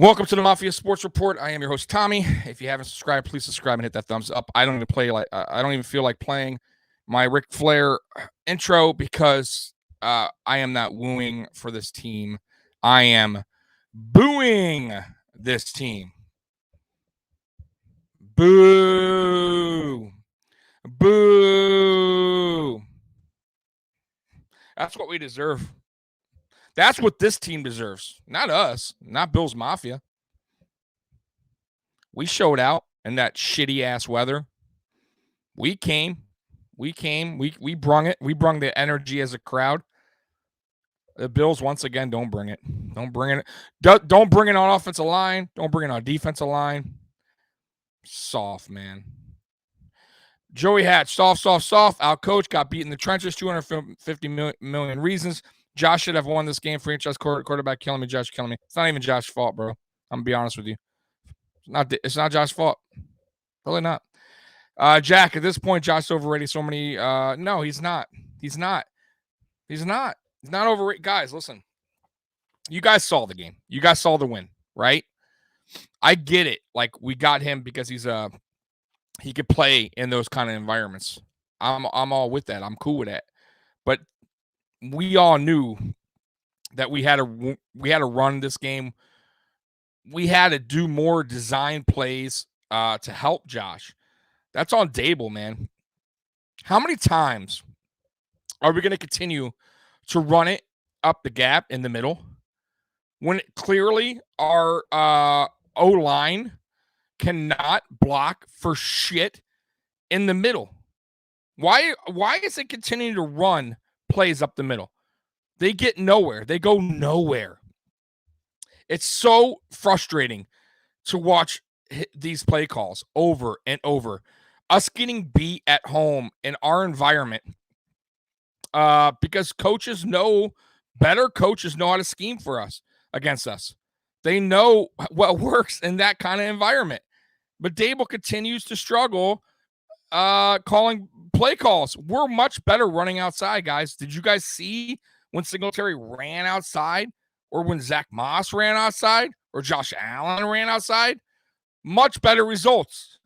Welcome to the Mafia Sports Report. I am your host Tommy. If you haven't subscribed, please subscribe and hit that thumbs up. I don't even feel like playing my Ric Flair intro because I am not wooing for this team. I am booing this team. Boo. Boo. That's what we deserve. That's what this team deserves. Not us. Not Bills Mafia. We showed out in that shitty ass weather. We came. We brung it. We brung the energy as a crowd. The Bills, once again, don't bring it. Don't bring it. Don't bring it on offensive line. Don't bring it on defensive line. Soft, man. Joey Hatch, soft. Out coach, got beat in the trenches. 250 million reasons. Josh should have won this game. Franchise quarterback killing me. Josh killing me. It's not even Josh's fault, bro. I'm gonna be honest with you. It's not Josh's fault. Really not. Jack, at this point, Josh's overrated so many. No, he's not. He's not overrated. Guys, listen. You guys saw the game. You guys saw the win, right? I get it. Like, we got him because he could play in those kind of environments. I'm all with that. I'm cool with that. But we all knew that we had to run this game. We had to do more design plays to help Josh. That's on Dable, man. How many times are we going to continue to run it up the gap in the middle when clearly our O-line cannot block for shit in the middle? Why is it continuing to run plays up the middle? They get nowhere. They go nowhere. It's so frustrating to watch these play calls over and over. Us getting beat at home in our environment because better coaches know how to scheme for us, against us. They know what works in that kind of environment. But Dable continues to struggle calling play calls. We're much better running outside, guys. Did you guys see when Singletary ran outside, or when Zach Moss ran outside, or Josh Allen ran outside? Much better results.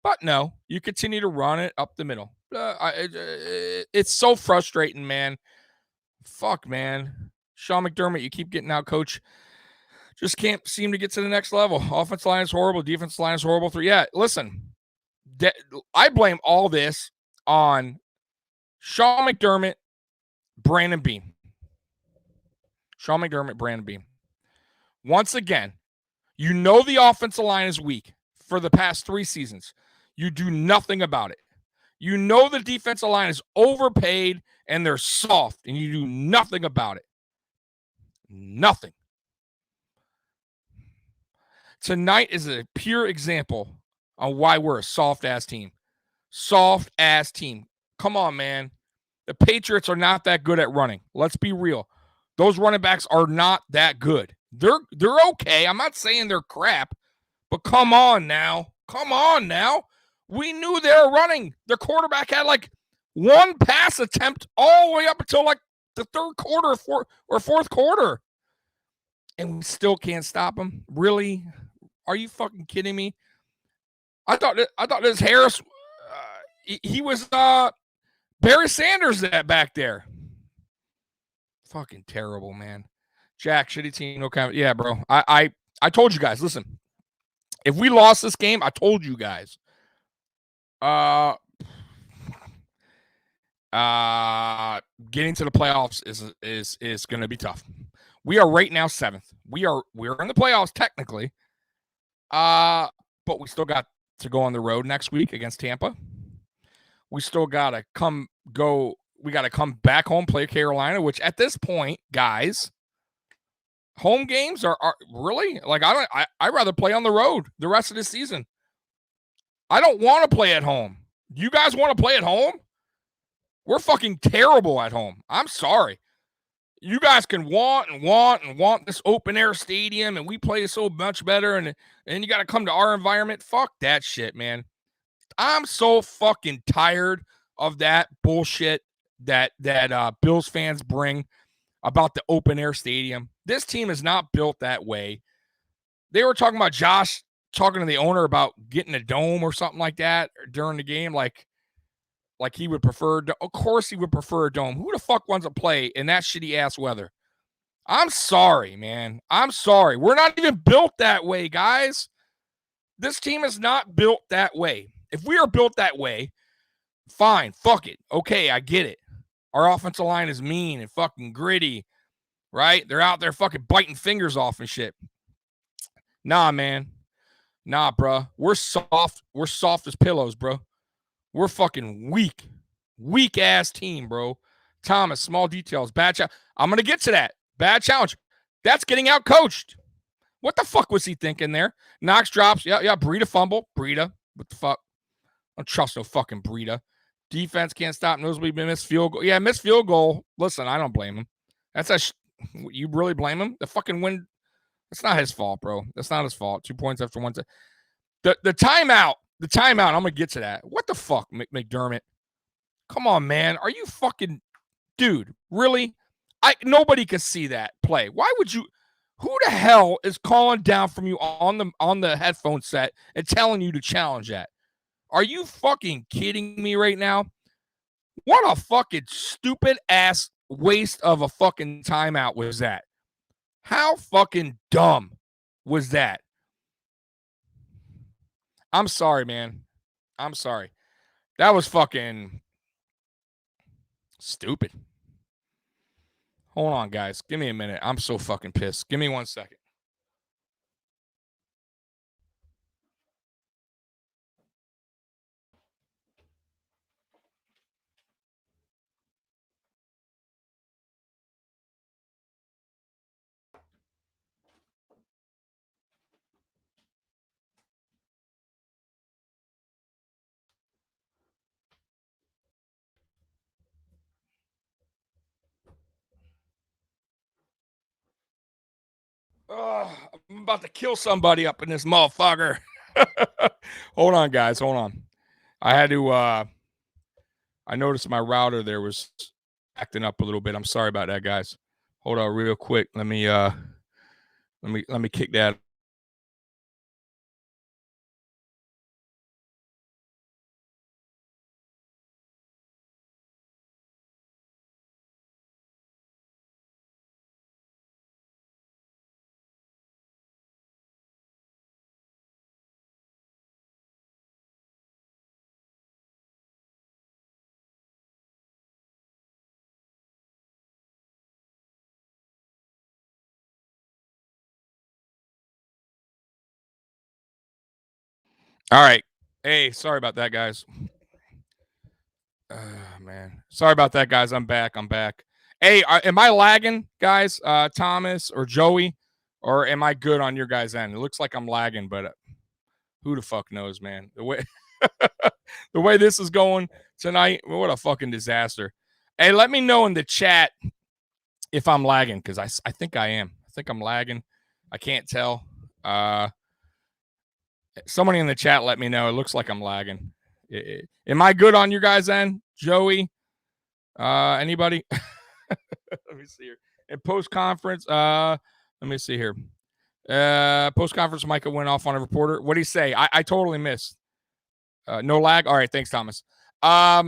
But no, you continue to run it up the middle. It's so frustrating, man. Fuck, man. Sean McDermott, you keep getting out, coach. Just can't seem to get to the next level. Offensive line is horrible. Defensive line is horrible. Yeah, listen. I blame all this on Sean McDermott, Brandon Beam. Sean McDermott, Brandon Beam. Once again, you know the offensive line is weak for the past 3 seasons. You do nothing about it. You know the defensive line is overpaid and they're soft, and you do nothing about it. Nothing. Tonight is a pure example on why we're a soft-ass team. Soft-ass team. Come on, man. The Patriots are not that good at running. Let's be real. Those running backs are not that good. They're okay. I'm not saying they're crap, but come on now. We knew they were running. The quarterback had like one pass attempt all the way up until like the third quarter or fourth quarter. And we still can't stop him. Really? Are you fucking kidding me? I thought this Harris, he was Barry Sanders that back there. Fucking terrible, man. Jack, shitty team, no comment. Yeah, bro. I told you guys, listen. If we lost this game, I told you guys. Getting to the playoffs is going to be tough. We are right now 7th. We're in the playoffs technically. But we still got to go on the road next week against Tampa. We still got to come back home, play Carolina, which at this point, guys, home games are really like I'd rather play on the road the rest of the season. I don't want to play at home. You guys want to play at home? We're fucking terrible at home. I'm sorry. You guys can want this open air stadium, and we play so much better, and you got to come to our environment. Fuck that shit, man. I'm so fucking tired of that bullshit that Bills fans bring. about the open air stadium. This team is not built that way. They were talking about Josh talking to the owner about getting a dome or something like that during the game, like he would prefer. Of course, he would prefer a dome. Who the fuck wants to play in that shitty ass weather? I'm sorry, man. I'm sorry. We're not even built that way, guys. This team is not built that way. If we are built that way, fine, fuck it. Okay, I get it. Our offensive line is mean and fucking gritty, right? They're out there fucking biting fingers off and shit. Nah, man. Nah, bro. We're soft. We're soft as pillows, bro. We're fucking weak. Weak ass team, bro. Thomas, small details. Bad challenge. I'm going to get to that. Bad challenge. That's getting out coached. What the fuck was he thinking there? Knox drops. Yeah. Breida fumble. Breida. What the fuck? I don't trust no fucking Breida. Defense can't stop. Nosebleed missed field goal. Yeah, missed field goal. Listen, I don't blame him. You really blame him? The fucking win. It's not his fault, bro. That's not his fault. 2 points after one. The timeout. The timeout. I'm gonna get to that. What the fuck, McDermott? Come on, man. Are you fucking, dude? Really? Nobody can see that play. Why would you? Who the hell is calling down from you on the headphone set and telling you to challenge that? Are you fucking kidding me right now? What a fucking stupid ass waste of a fucking timeout was that? How fucking dumb was that? I'm sorry, man. I'm sorry. That was fucking stupid. Hold on, guys. Give me a minute. I'm so fucking pissed. Give me 1 second. I'm about to kill somebody up in this motherfucker. Hold on, guys. Hold on. I had to I noticed my router there was acting up a little bit. I'm sorry about that, guys. Hold on real quick. Let me kick that. All right. Hey, sorry about that, guys. Man. Sorry about that, guys. I'm back. Hey, am I lagging, guys? Thomas or Joey? Or am I good on your guys' end? It looks like I'm lagging, but who the fuck knows, man? The way this is going tonight, what a fucking disaster. Hey, let me know in the chat if I'm lagging, because I think I am. I think I'm lagging. I can't tell. Somebody in the chat let me know. It looks like I'm lagging. Am I good on your guys' end? Joey? Anybody? Let me see here. In post-conference, let me see here. Post-conference, Micah went off on a reporter. What did he say? I totally missed. No lag? All right, thanks, Thomas. What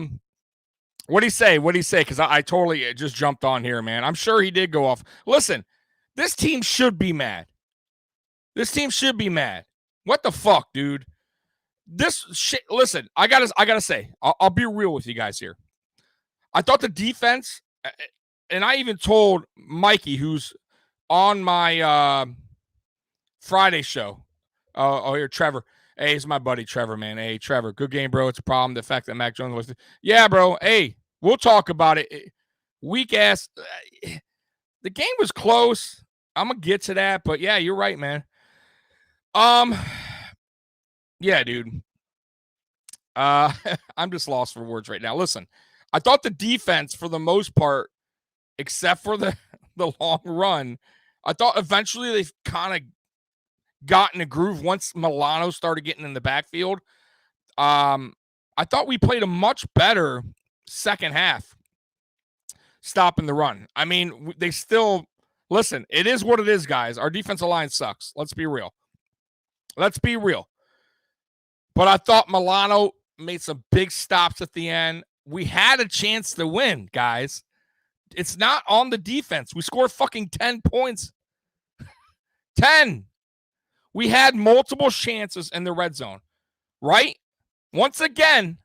did he say? Because I totally just jumped on here, man. I'm sure he did go off. Listen, this team should be mad. What the fuck, dude? This shit. Listen, I gotta say, I'll be real with you guys here. I thought the defense, and I even told Mikey, who's on my Friday show. Here, Trevor. Hey, it's my buddy Trevor, man. Hey, Trevor, good game, bro. It's a problem. The fact that Mac Jones was, yeah, bro. Hey, we'll talk about it. Weak ass. The game was close. I'm gonna get to that, but yeah, you're right, man. Yeah, dude. I'm just lost for words right now. Listen, I thought the defense, for the most part, except for the long run, I thought eventually they've kind of got in a groove once Milano started getting in the backfield. I thought we played a much better second half. stopping the run. I mean, they still listen. It is what it is, guys. Our defensive line sucks. Let's be real. Let's be real. But I thought Milano made some big stops at the end. We had a chance to win, guys. It's not on the defense. We scored fucking 10 points. 10. We had multiple chances in the red zone, right? Once again,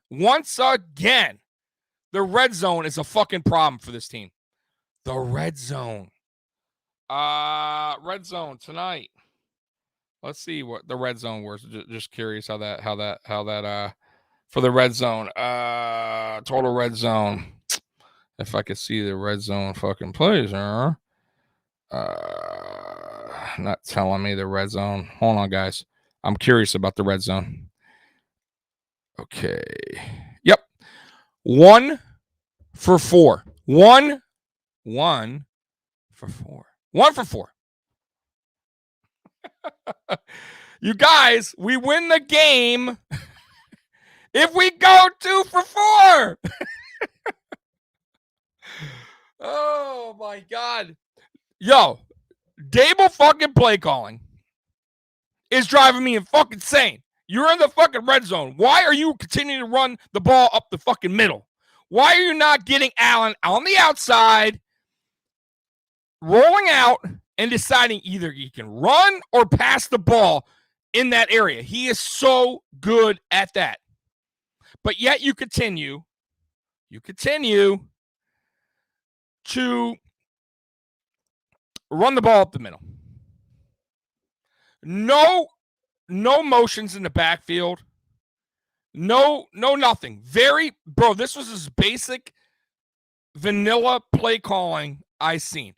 the red zone is a fucking problem for this team. The red zone. Red zone tonight. Let's see what the red zone was. Just curious how that for the red zone. Total red zone. If I could see the red zone fucking plays, not telling me the red zone. Hold on, guys. I'm curious about the red zone. Okay. Yep. 1 for 4. 1 for 4. 1 for 4. You guys, we win the game if we go 2 for 4. Oh, my God. Yo, Dable fucking play calling is driving me fucking insane. You're in the fucking red zone. Why are you continuing to run the ball up the fucking middle? Why are you not getting Allen on the outside, rolling out, and deciding either he can run or pass the ball in that area? He is so good at that. But yet you continue to run the ball up the middle. No motions in the backfield. No nothing. This was as basic vanilla play calling I've seen.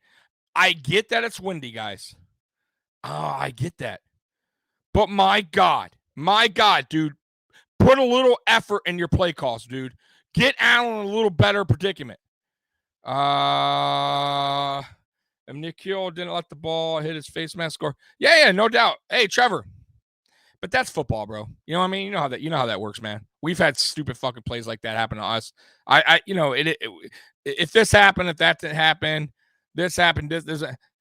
I get that it's windy, guys. Oh, I get that. But my God, dude, put a little effort in your play calls, dude. Get Allen in a little better predicament. And Nikhil didn't let the ball hit his face mask score. Yeah, no doubt. Hey, Trevor. But that's football, bro. You know what I mean? You know how that works, man. We've had stupid fucking plays like that happen to us. If this happened, if that didn't happen, this happened,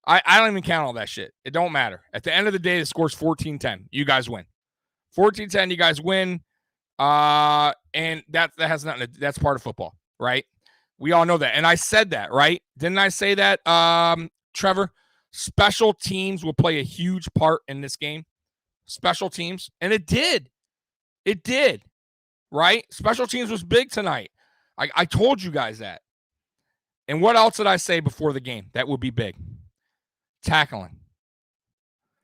I don't even count all that shit. It don't matter. At the end of the day, the score's 14-10. You guys win. 14-10, you guys win. And that has nothing to, that's part of football, right? We all know that. And I said that, right? Didn't I say that, Trevor? Special teams will play a huge part in this game. Special teams. And it did. It did. Right? Special teams was big tonight. I told you guys that. And what else did I say before the game that would be big? Tackling.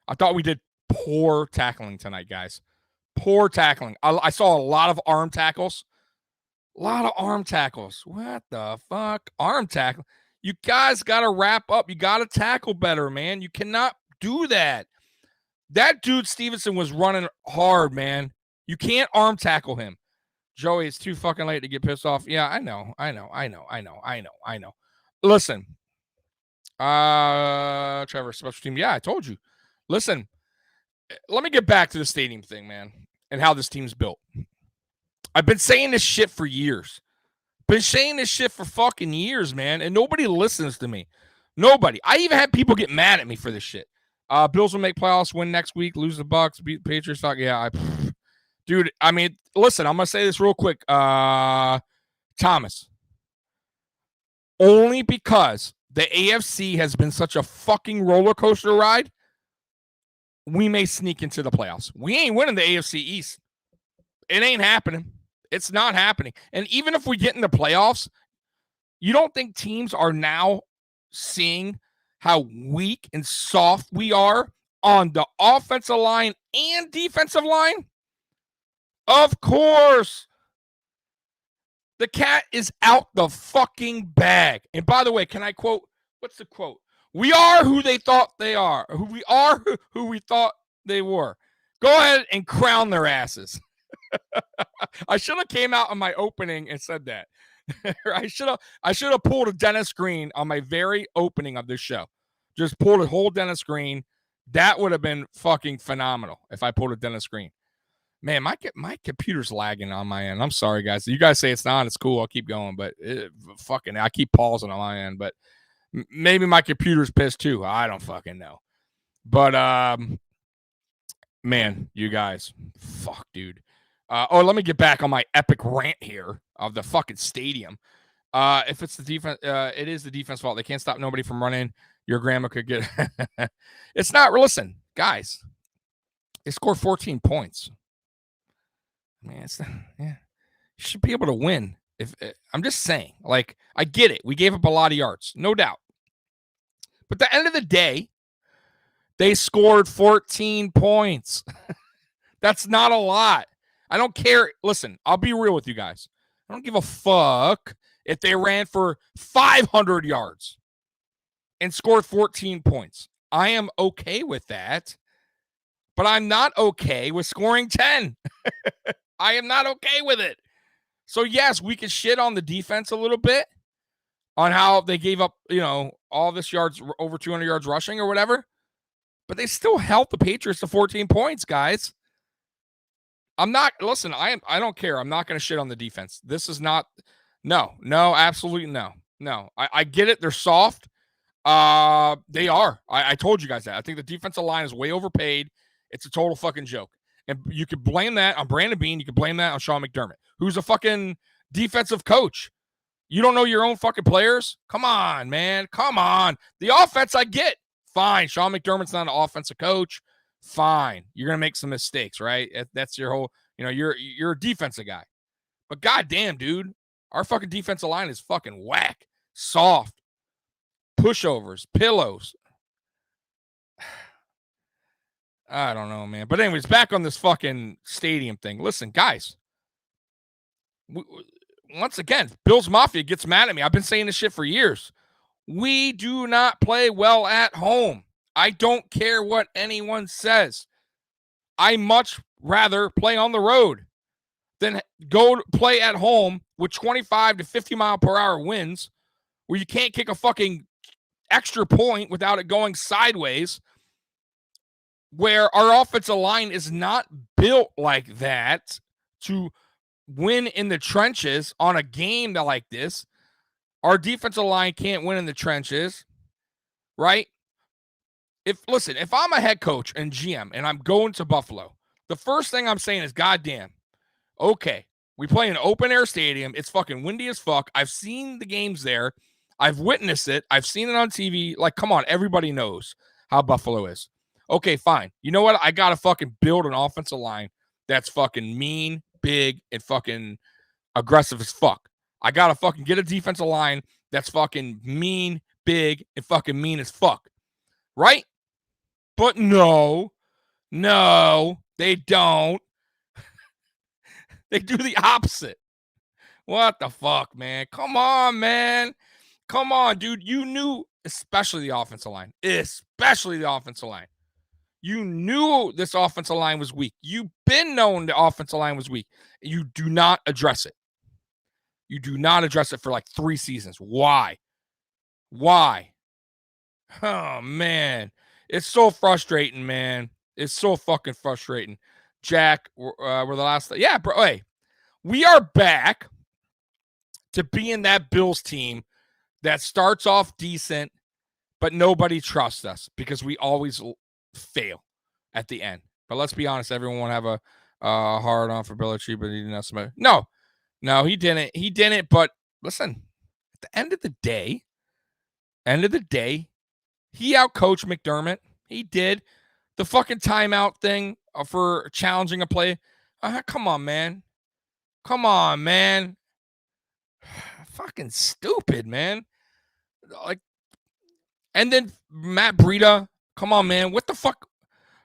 I thought we did poor tackling tonight, guys. Poor tackling. I saw a lot of arm tackles. A lot of arm tackles. What the fuck? Arm tackle. You guys got to wrap up. You got to tackle better, man. You cannot do that. That dude Stevenson was running hard, man. You can't arm tackle him. Joey, it's too fucking late to get pissed off. Yeah, I know. Listen. Trevor, special team. Yeah, I told you. Listen, let me get back to the stadium thing, man, and how this team's built. I've been saying this shit for years. Been saying this shit for fucking years, man, and nobody listens to me. Nobody. I even had people get mad at me for this shit. Bills will make playoffs, win next week, lose the Bucks, beat the Patriots. Yeah, dude, I mean, listen, I'm going to say this real quick. Thomas. Only because the AFC has been such a fucking roller coaster ride, we may sneak into the playoffs. We ain't winning the AFC East. It ain't happening. It's not happening. And even if we get in the playoffs, you don't think teams are now seeing how weak and soft we are on the offensive line and defensive line? Of course. The cat is out the fucking bag. And by the way, can I quote? What's the quote? We are who they thought they are. We are who we thought they were. Go ahead and crown their asses. I should have came out on my opening and said that. I should have pulled a Dennis Green on my very opening of this show. Just pulled a whole Dennis Green. That would have been fucking phenomenal if I pulled a Dennis Green. Man, my computer's lagging on my end. I'm sorry, guys. You guys say it's not. It's cool. I'll keep going, but I keep pausing on my end. But maybe my computer's pissed too. I don't fucking know. But man, you guys, fuck, dude. Let me get back on my epic rant here of the fucking stadium. If it's the defense, it is the defense fault. They can't stop nobody from running. Your grandma could get. It's not. Listen, guys. They scored 14 points. Man, it's not, yeah. You should be able to win. If I'm just saying, like, I get it. We gave up a lot of yards, no doubt. But at the end of the day, they scored 14 points. That's not a lot. I don't care. Listen, I'll be real with you guys. I don't give a fuck if they ran for 500 yards and scored 14 points. I am okay with that, but I'm not okay with scoring 10. I am not okay with it. So, yes, we can shit on the defense a little bit on how they gave up, all this yards, over 200 yards rushing or whatever, but they still held the Patriots to 14 points, guys. I don't care. I'm not going to shit on the defense. This is not, no, absolutely no. I get it. They're soft. They are. I told you guys that. I think the defensive line is way overpaid. It's a total fucking joke. And you could blame that on Brandon Beane. You could blame that on Sean McDermott, who's a fucking defensive coach. You don't know your own fucking players? Come on, man. Come on. The offense, I get. Fine. Sean McDermott's not an offensive coach. Fine. You're going to make some mistakes, right? That's your whole, you're a defensive guy. But goddamn, dude, our fucking defensive line is fucking whack. Soft. Pushovers. Pillows. I don't know, man. But anyways, back on this fucking stadium thing. Listen, guys. Once again, Bills Mafia gets mad at me. I've been saying this shit for years. We do not play well at home. I don't care what anyone says. I much rather play on the road than go play at home with 25 to 50 mile per hour winds where you can't kick a fucking extra point without it going sideways, where our offensive line is not built like that to win in the trenches on a game like this. Our defensive line can't win in the trenches, right? If I'm a head coach and GM and I'm going to Buffalo, the first thing I'm saying is, goddamn, okay, we play an open air stadium. It's fucking windy as fuck. I've seen the games there. I've witnessed it. I've seen it on TV. Like, come on, everybody knows how Buffalo is. Okay, fine. You know what? I got to fucking build an offensive line that's fucking mean, big, and fucking aggressive as fuck. I got to fucking get a defensive line that's fucking mean, big, and fucking mean as fuck. Right? But no, they don't. They do the opposite. What the fuck, man? Come on, man. Come on, dude. You knew, especially the offensive line. You knew this offensive line was weak. You've been known the offensive line was weak. You do not address it. You do not address it for like 3 seasons. Why? Oh, man. It's so frustrating, man. It's so fucking frustrating. Jack, we're the last. Yeah, bro. Hey, we are back to being that Bills team that starts off decent, but nobody trusts us because we always fail at the end. But let's be honest, everyone won't have a hard on for Belichick, but he didn't have somebody. No, he didn't. He didn't. But listen, at the end of the day, he outcoached McDermott. He did. The fucking timeout thing for challenging a play. Come on, man. Fucking stupid, man. Like, and then Matt Breida. Come on, man. What the fuck?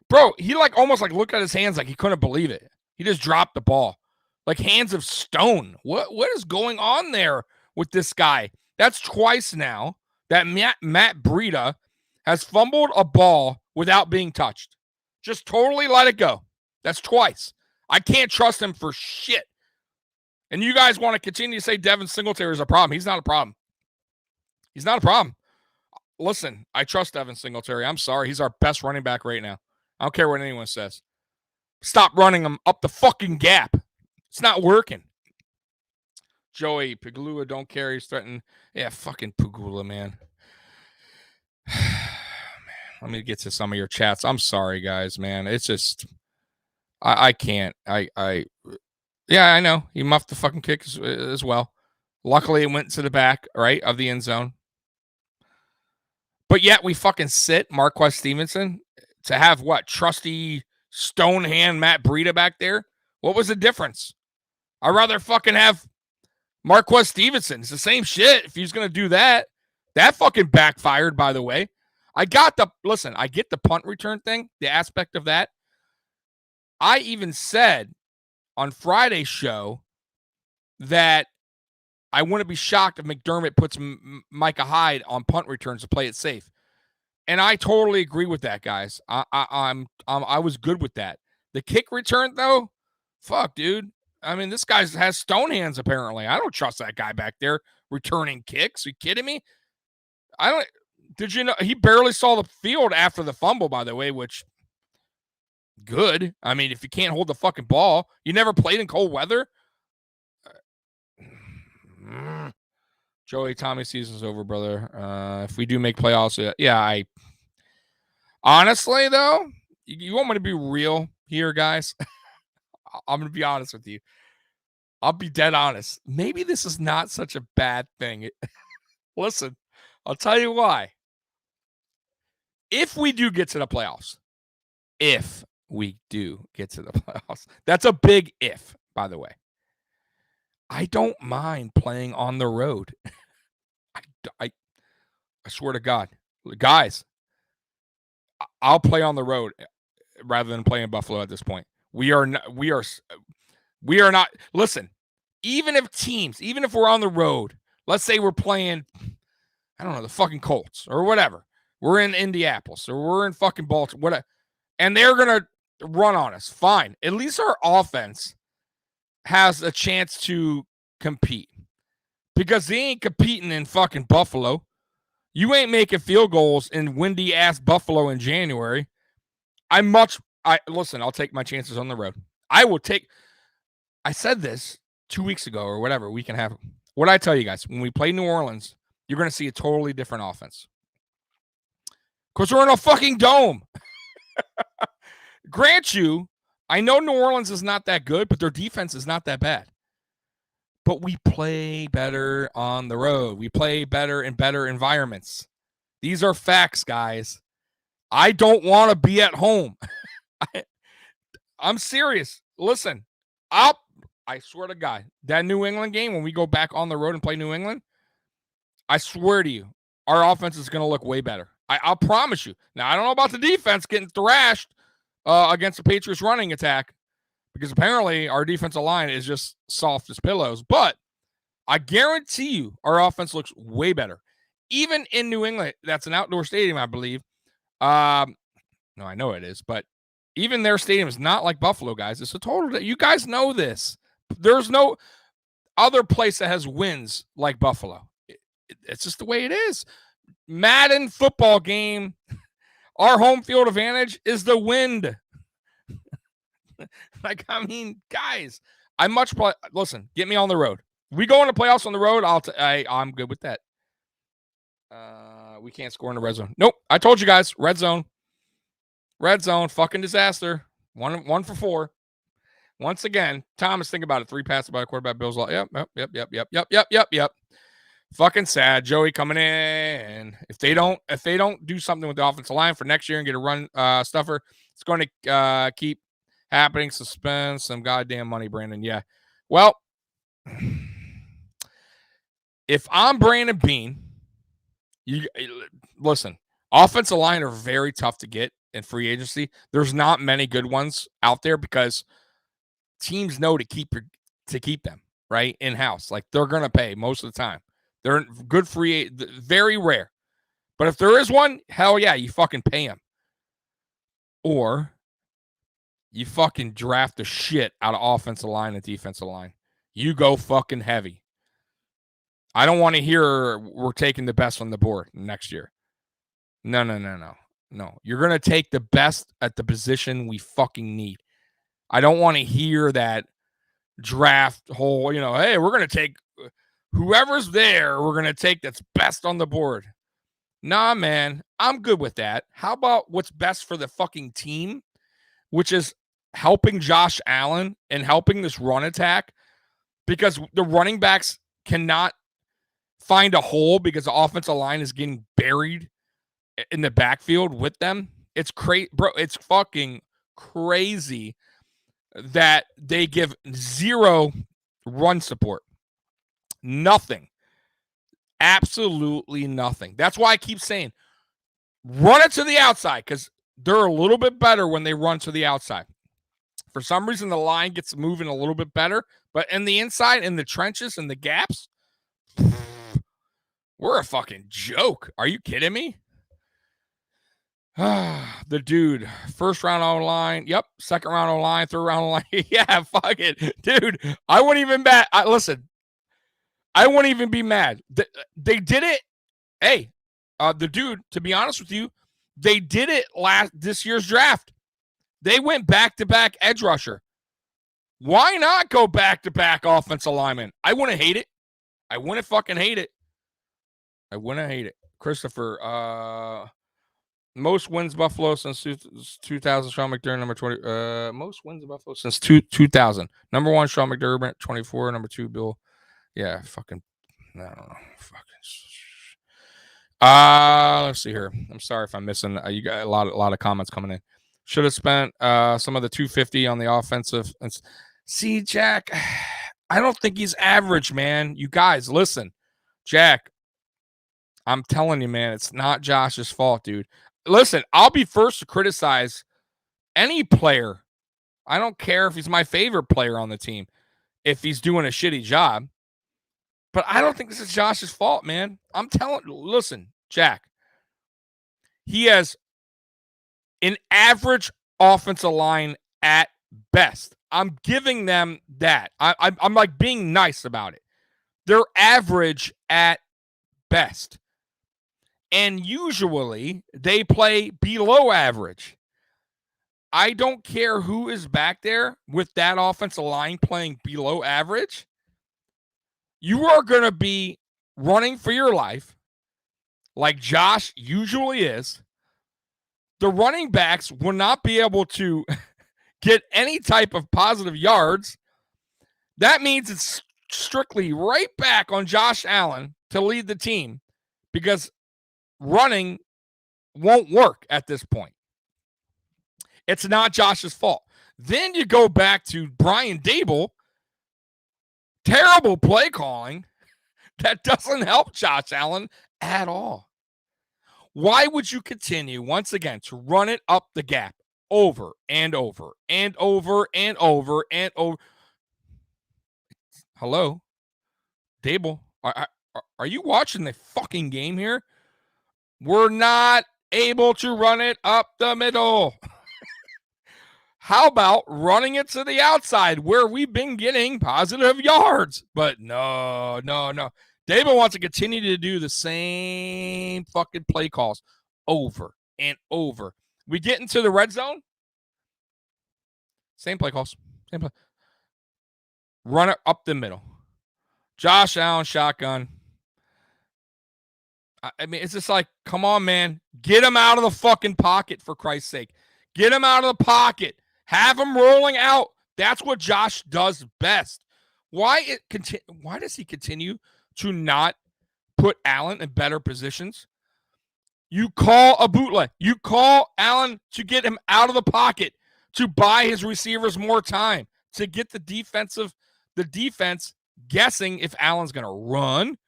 Bro, he almost looked at his hands like he couldn't believe it. He just dropped the ball. Like hands of stone. What is going on there with this guy? That's twice now that Matt Breida has fumbled a ball without being touched. Just totally let it go. That's twice. I can't trust him for shit. And you guys want to continue to say Devin Singletary is a problem. He's not a problem. Listen, I trust Devin Singletary. I'm sorry. He's our best running back right now. I don't care what anyone says. Stop running them up the fucking gap. It's not working. Joey, Pagula don't carry. He's threatening. Yeah, fucking Pagula, man. Let me get to some of your chats. I'm sorry, guys, man. It's just, I can't. Yeah, I know. He muffed the fucking kick as well. Luckily, it went to the back, right, of the end zone. But yet we fucking sit Marquez Stevenson to have what? Trusty Stonehand Matt Breida back there? What was the difference? I'd rather fucking have Marquez Stevenson. It's the same shit if he's going to do that. That fucking backfired, by the way. I get the punt return thing, the aspect of that. I even said on Friday's show that I wouldn't be shocked if McDermott puts Micah Hyde on punt returns to play it safe. And I totally agree with that, guys. I was good with that. The kick return, though, fuck, dude. I mean, this guy has stone hands, apparently. I don't trust that guy back there returning kicks. Are you kidding me? Did you know he barely saw the field after the fumble, by the way, which good. I mean, if you can't hold the fucking ball, you never played in cold weather. Joey, Tommy season's over, brother. If we do make playoffs, yeah, honestly, though, you want me to be real here, guys? I'm going to be honest with you. I'll be dead honest. Maybe this is not such a bad thing. Listen, I'll tell you why. If we do get to the playoffs, that's a big if, by the way. I don't mind playing on the road. I swear to God, guys, I'll play on the road rather than play in Buffalo at this point. We are not. Listen, even if we're on the road, let's say we're playing, I don't know, the fucking Colts or whatever. We're in Indianapolis or we're in fucking Baltimore, whatever, and they're gonna run on us. Fine. At least our offense has a chance to compete because they ain't competing in fucking Buffalo. You ain't making field goals in windy ass Buffalo in January. Listen, I'll take my chances on the road. I said this 2 weeks ago or whatever, week and a half. What I tell you guys, when we play New Orleans, you're going to see a totally different offense. Because we're in a fucking dome. Grant you, I know New Orleans is not that good, but their defense is not that bad. But we play better on the road. We play better in better environments. These are facts, guys. I don't want to be at home. I'm serious. Listen, I swear to God, that New England game, when we go back on the road and play New England, I swear to you, our offense is going to look way better. I'll promise you. Now, I don't know about the defense getting thrashed against the Patriots running attack because apparently our defensive line is just soft as pillows. But I guarantee you our offense looks way better. Even in New England, that's an outdoor stadium, I believe. No, I know it is, but even their stadium is not like Buffalo, guys. It's a total. You guys know this. There's no other place that has wins like Buffalo. It's just the way it is. Madden football game, our home field advantage is the wind. I mean, guys, listen, get me on the road. We go into playoffs on the road, I'm good with that. We can't score in the red zone. Nope, I told you guys, red zone, fucking disaster. One for 4. Once again, Thomas, think about it. 3 passes by a quarterback. Bills. Yep. Fucking sad. Joey coming in. If they don't do something with the offensive line for next year and get a run stuffer, it's going to keep happening. Suspense some goddamn money, Brandon. Yeah. Well, if I'm Brandon Beane, you listen. Offensive line are very tough to get in free agency. There's not many good ones out there because teams know to keep them right in house. Like they're gonna pay most of the time. They're good free, very rare. But if there is one, hell yeah, you fucking pay him. Or you fucking draft the shit out of offensive line and defensive line. You go fucking heavy. I don't want to hear we're taking the best on the board next year. No. You're going to take the best at the position we fucking need. I don't want to hear that draft whole, hey, we're going to take whoever's there, we're going to take that's best on the board. Nah, man, I'm good with that. How about what's best for the fucking team, which is helping Josh Allen and helping this run attack, because the running backs cannot find a hole because the offensive line is getting buried in the backfield with them. It's crazy, bro. It's fucking crazy that they give zero run support. Nothing. Absolutely nothing. That's why I keep saying run it to the outside, because they're a little bit better when they run to the outside. For some reason, the line gets moving a little bit better, but in the inside, in the trenches, in the gaps, we're a fucking joke. Are you kidding me? The dude, first round on line. Yep. Second round on line. Third round on line. Yeah, fuck it. Dude, I wouldn't even bet. Listen, I wouldn't even be mad. They did it. Hey, the dude, to be honest with you, they did it this year's draft. They went back-to-back edge rusher. Why not go back-to-back offensive lineman? I wouldn't hate it. I wouldn't fucking hate it. I wouldn't hate it. Christopher, most wins Buffalo since 2000. Sean McDermott, number 20. Most wins Buffalo since 2000. Number 1, Sean McDermott, 24. Number 2, Bill. Yeah, fucking. I don't know. Fucking. Let's see here. I'm sorry if I'm missing. You got a lot of comments coming in. Should have spent some of the 250 on the offensive. See, Jack, I don't think he's average, man. You guys, listen, Jack. I'm telling you, man, it's not Josh's fault, dude. Listen, I'll be first to criticize any player. I don't care if he's my favorite player on the team, if he's doing a shitty job. But I don't think this is Josh's fault, man. I'm telling, listen, Jack, he has an average offensive line at best. I'm giving them that. I'm like being nice about it. They're average at best. And usually they play below average. I don't care who is back there with that offensive line playing below average. You are going to be running for your life like Josh usually is. The running backs will not be able to get any type of positive yards. That means it's strictly right back on Josh Allen to lead the team, because running won't work at this point. It's not Josh's fault. Then you go back to Brian Daboll. Terrible play calling that doesn't help Josh Allen at all. Why would you continue, once again, to run it up the gap over and over and over and over and over? Hello? Daboll, are you watching the fucking game here? We're not able to run it up the middle. How about running it to the outside where we've been getting positive yards? But no. Daboll wants to continue to do the same fucking play calls over and over. We get into the red zone, same play calls. Same play. Run it up the middle. Josh Allen shotgun. I mean, it's just like, come on, man. Get him out of the fucking pocket, for Christ's sake. Get him out of the pocket. Have him rolling out. That's what Josh does best. Why does he continue to not put Allen in better positions? You call a bootleg. You call Allen to get him out of the pocket, to buy his receivers more time, to get the defense guessing if Allen's going to run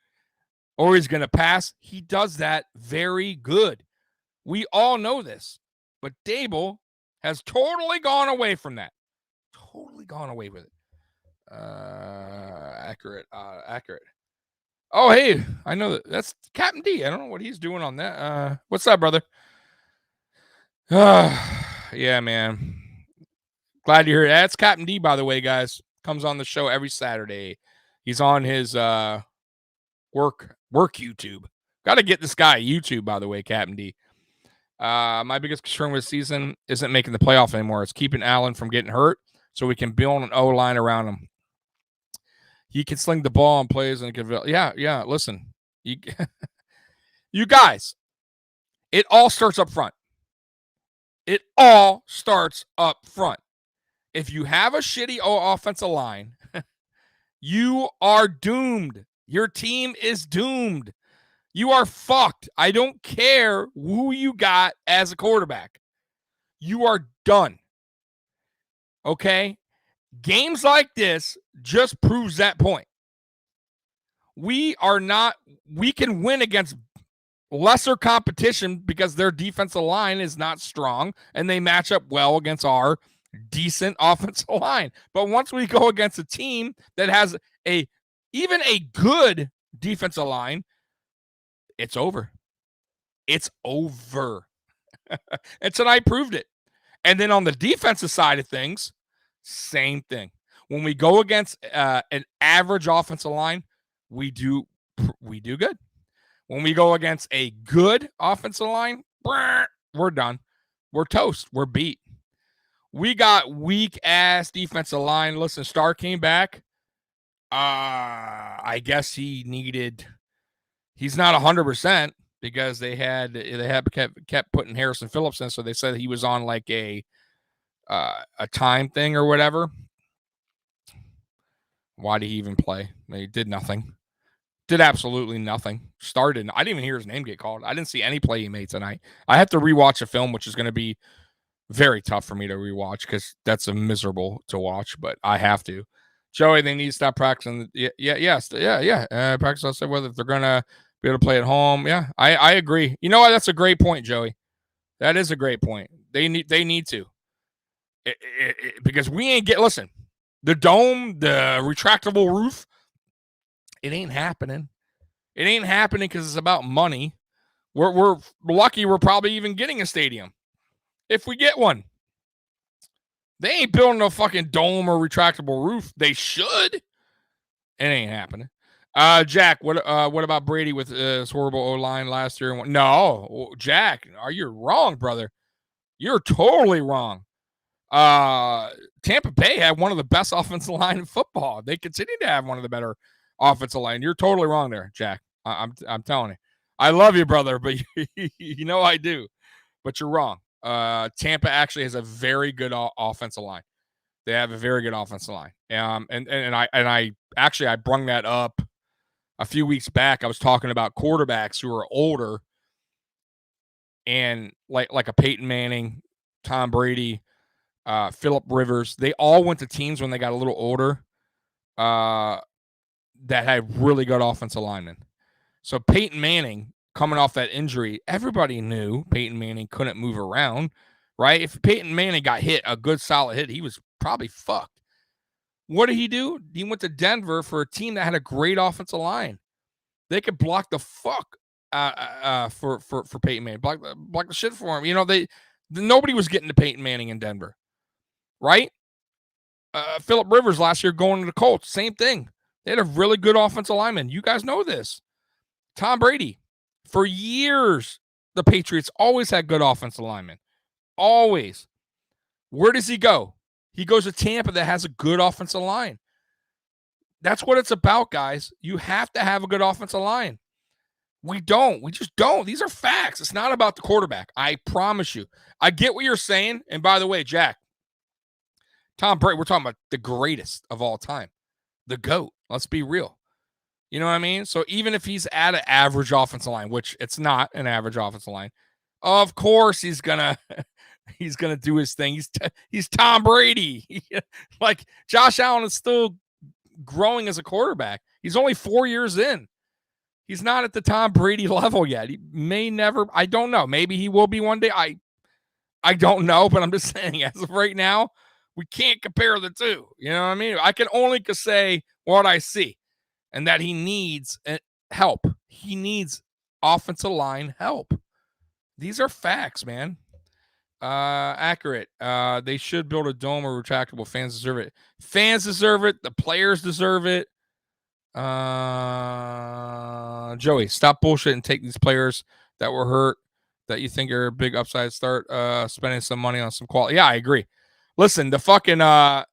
or he's going to pass. He does that very good. We all know this. But Daboll has totally gone away from that. Totally gone away with it. Accurate. Oh, hey, I know that's Captain D. I don't know what he's doing on that. What's up, brother? Yeah, man. Glad you're here. That's Captain D, by the way, guys. Comes on the show every Saturday. He's on his work YouTube. Got to get this guy YouTube, by the way, Captain D. My biggest concern with the season isn't making the playoff anymore. It's keeping Allen from getting hurt. so we can build an O-line around him. He can sling the ball and plays and can. Yeah. Listen, you guys, it all starts up front. It all starts up front. If you have a shitty offensive line, you are doomed. Your team is doomed. You are fucked. I don't care who you got as a quarterback. You are done. Okay? Games like this just proves that point. We can win against lesser competition because their defensive line is not strong and they match up well against our decent offensive line. But once we go against a team that has even a good defensive line, it's over. It's over. And tonight proved it. And then on the defensive side of things, same thing. When we go against an average offensive line, we do good. When we go against a good offensive line, we're done. We're toast. We're beat. We got weak-ass defensive line. Listen, Starr came back. I guess he's not 100% because they kept putting Harrison Phillips in, so they said he was on like a time thing or whatever. Why did he even play? He did nothing. Did absolutely nothing. Started. I didn't even hear his name get called. I didn't see any play he made tonight. I have to rewatch a film, which is going to be very tough for me to rewatch because that's a miserable to watch, but I have to. Joey, they need to stop practicing. Yeah. Practice. I said whether they're going to be able to play at home. Yeah, I agree. You know what? That's a great point, Joey. That is a great point. They need to. Because we ain't listen, the dome, the retractable roof, it ain't happening. It ain't happening because it's about money. We're lucky we're probably even getting a stadium. If we get one. They ain't building no fucking dome or retractable roof. They should. It ain't happening. Jack, what about Brady with his horrible O-line last year? No, Jack, you're wrong, brother. You're totally wrong. Tampa Bay had one of the best offensive line in football. They continue to have one of the better offensive line. You're totally wrong there, Jack. I'm telling you. I love you, brother, but you know I do. But you're wrong. Tampa actually has a very good offensive line. They have a very good offensive line. And I brung that up a few weeks back. I was talking about quarterbacks who are older and like a Peyton Manning, Tom Brady, Phillip Rivers. They all went to teams when they got a little older that had really good offensive linemen. So Peyton Manning, coming off that injury, everybody knew Peyton Manning couldn't move around, right? If Peyton Manning got hit, a good solid hit, he was probably fucked. What did he do? He went to Denver for a team that had a great offensive line. They could block the fuck for Peyton Manning, block the shit for him. You know, nobody was getting to Peyton Manning in Denver, right? Phillip Rivers last year going to the Colts, same thing. They had a really good offensive lineman. You guys know this. Tom Brady, for years, the Patriots always had good offensive linemen. Always. Where does he go? He goes to Tampa that has a good offensive line. That's what it's about, guys. You have to have a good offensive line. We don't. We just don't. These are facts. It's not about the quarterback. I promise you. I get what you're saying. And by the way, Jack, Tom Brady, we're talking about the greatest of all time. The GOAT. Let's be real. You know what I mean? So even if he's at an average offensive line, which it's not an average offensive line, of course he's gonna do his thing. He's Tom Brady. Like Josh Allen is still growing as a quarterback. He's only 4 years in. He's not at the Tom Brady level yet. He may never. I don't know. Maybe he will be one day. I don't know, but I'm just saying as of right now, we can't compare the two. You know what I mean? I can only say what I see. And that he needs help. He needs offensive line help. These are facts, man. Accurate. They should build a dome or retractable. Fans deserve it. Fans deserve it. The players deserve it. Joey, stop bullshit and take these players that were hurt that you think are a big upside. Start spending some money on some quality. Yeah, I agree. Listen, the fucking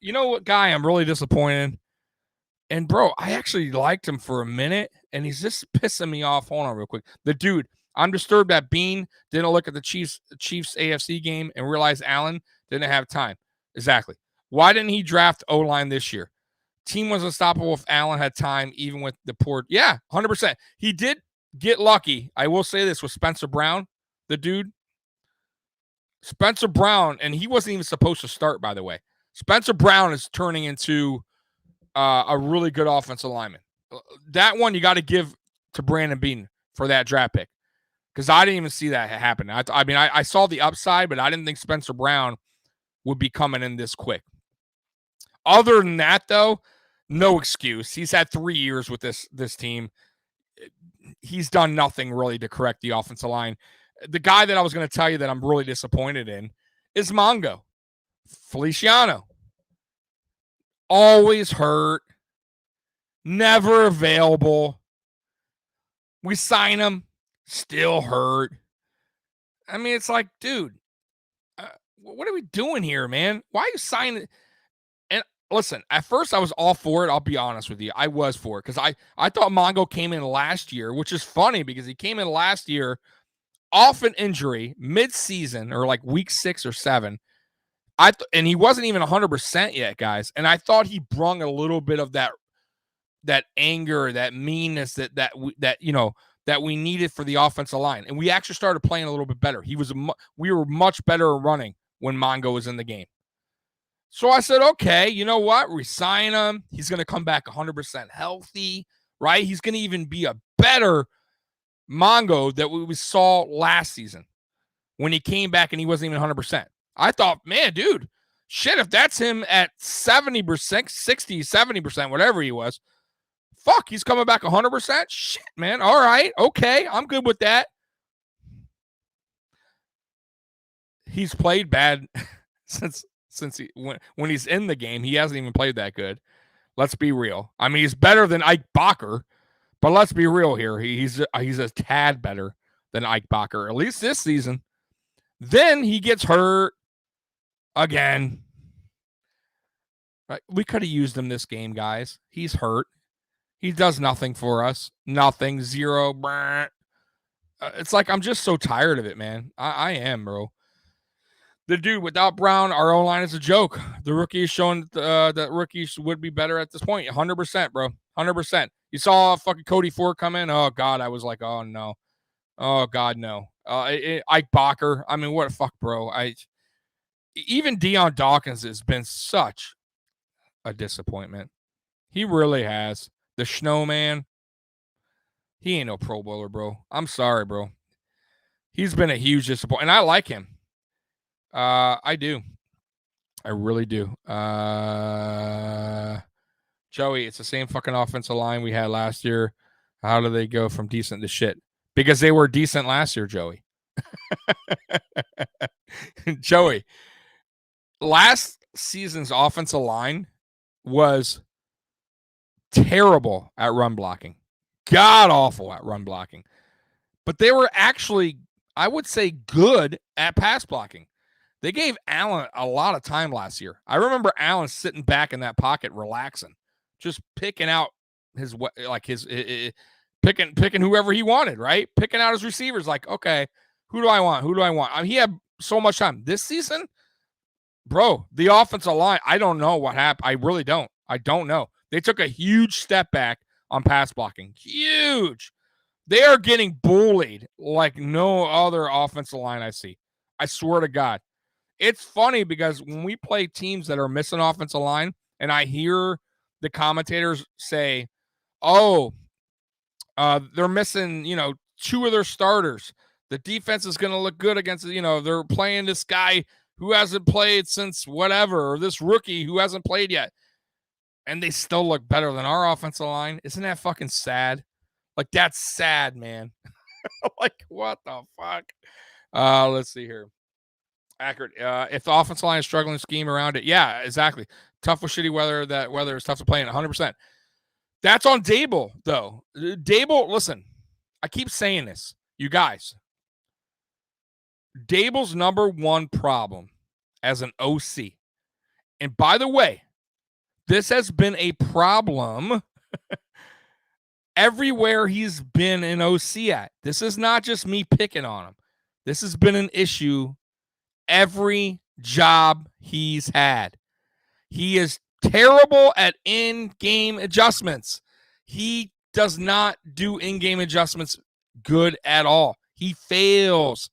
you know what guy I'm really disappointed in? And bro, I actually liked him for a minute, and he's just pissing me off. Hold on real quick. The dude, I'm disturbed that Bean didn't look at the Chiefs AFC game and realize Allen didn't have time. Exactly. Why didn't he draft O-line this year? Team was unstoppable if Allen had time, even with the poor. Yeah, 100%. He did get lucky. I will say this with Spencer Brown, the dude. Spencer Brown, and he wasn't even supposed to start, by the way. Spencer Brown is turning into a really good offensive lineman. That one you got to give to Brandon Bean for that draft pick, because I didn't even see that happen. I mean, I saw the upside, but I didn't think Spencer Brown would be coming in this quick. Other than that, though, no excuse. He's had 3 years with this team. He's done nothing really to correct the offensive line. The guy that I was going to tell you that I'm really disappointed in is Mongo Feliciano. Always hurt, never available. We sign him, still hurt. I mean, it's like, dude, what are we doing here, man? Why are you signing? And listen, at first I was all for it. I'll be honest with you. I was for it because I thought Mongo came in last year, which is funny because he came in last year off an injury mid-season or like week 6 or 7. And he wasn't even 100% yet, guys. And I thought he brung a little bit of that anger, that meanness that we needed for the offensive line. And we actually started playing a little bit better. We were much better at running when Mongo was in the game. So I said, okay, you know what? Resign him. He's going to come back 100% healthy, right? He's going to even be a better Mongo that we saw last season when he came back and he wasn't even 100%. I thought, man, dude, shit, if that's him at 70%, 60, 70%, whatever he was, fuck, he's coming back 100%? Shit, man. All right. Okay. I'm good with that. He's played bad since when he's in the game. He hasn't even played that good. Let's be real. I mean, he's better than Ike Bacher, but let's be real here. He's a tad better than Ike Bacher, at least this season. Then he gets hurt again. Right? We could have used him this game, guys. He's hurt. He does nothing for us. Nothing. Zero. It's like I'm just so tired of it, man. I am, bro. The dude, without Brown, our O-line is a joke. The rookie is showing that rookies would be better at this point. 100%, bro. 100%. You saw fucking Cody Ford come in. Oh, God. I was like, oh, no. Oh, God, no. Ike Bacher. I mean, what a fuck, bro. Even Deion Dawkins has been such a disappointment. He really has. The Snowman. He ain't no Pro Bowler, bro. I'm sorry, bro. He's been a huge disappointment. And I like him. I do. I really do. Joey, it's the same fucking offensive line we had last year. How do they go from decent to shit? Because they were decent last year, Joey. Joey, last season's offensive line was terrible at run blocking. God awful at run blocking. But they were actually, I would say, good at pass blocking. They gave Allen a lot of time last year. I remember Allen sitting back in that pocket, relaxing, just picking out picking whoever he wanted, right? Picking out his receivers. Like, okay, who do I want? Who do I want? I mean, he had so much time this season, bro. The offensive line, I don't know what happened. I really don't. I don't know. They took a huge step back on pass blocking. Huge. They are getting bullied like no other offensive line I see. I swear to God. It's funny because when we play teams that are missing offensive line, and I hear the commentators say, oh, they're missing, 2 of their starters. The defense is going to look good against, they're playing this guy who hasn't played since whatever, or this rookie who hasn't played yet. And they still look better than our offensive line. Isn't that fucking sad? Like, that's sad, man. Like, what the fuck? Let's see here. Accurate. If the offensive line is struggling to scheme around it, yeah, exactly. Tough with shitty weather. That weather is tough to play in 100%. That's on Dable, though. Dable, listen, I keep saying this, you guys. Dable's number one problem as an OC And by the way, this has been a problem everywhere he's been in OC at. This is not just me picking on him. This has been an issue every job he's had. He is terrible at in-game adjustments. He does not do in-game adjustments good at all. He fails.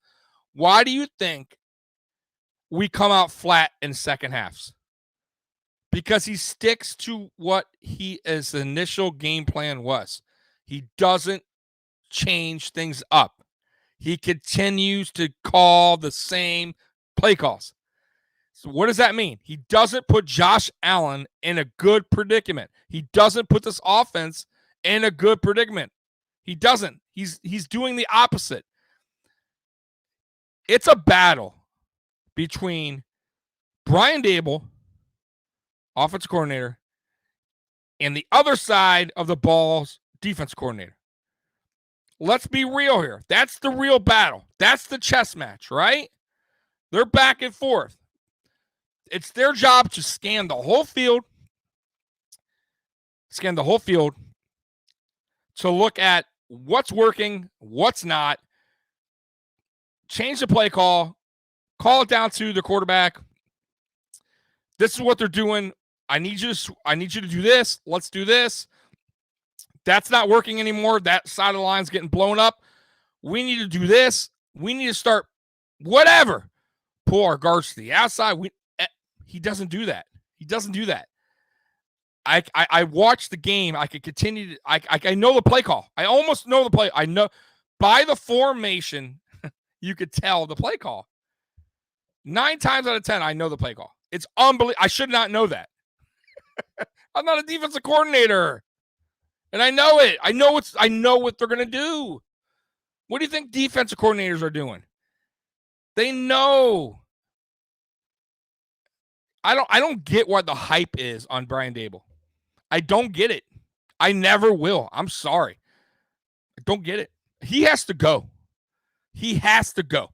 Why do you think we come out flat in second halves? Because he sticks to what his initial game plan was. He doesn't change things up. He continues to call the same play calls. So what does that mean? He doesn't put Josh Allen in a good predicament. He doesn't put this offense in a good predicament. He doesn't. He's doing the opposite. It's a battle between Brian Daboll, offensive coordinator, and the other side of the ball's defense coordinator. Let's be real here. That's the real battle. That's the chess match, right? They're back and forth. It's their job to scan the whole field to look at what's working, what's not, change the play call it down to the quarterback. This is what they're doing. I need you to do this. Let's do this. That's not working anymore. That side of the line's getting blown up. We need to do this. We need to start whatever. Pull our guards to the outside. He doesn't do that. He doesn't do that. I watched the game. I could continue to, I know the play call. I almost know the play. I know by the formation, you could tell the play call. 9 times out of 10, I know the play call. It's unbelievable. I should not know that. I'm not a defensive coordinator. And I know it. I know what they're going to do. What do you think defensive coordinators are doing? They know. I don't get what the hype is on Brian Daboll. I don't get it. I never will. I'm sorry. I don't get it. He has to go. He has to go.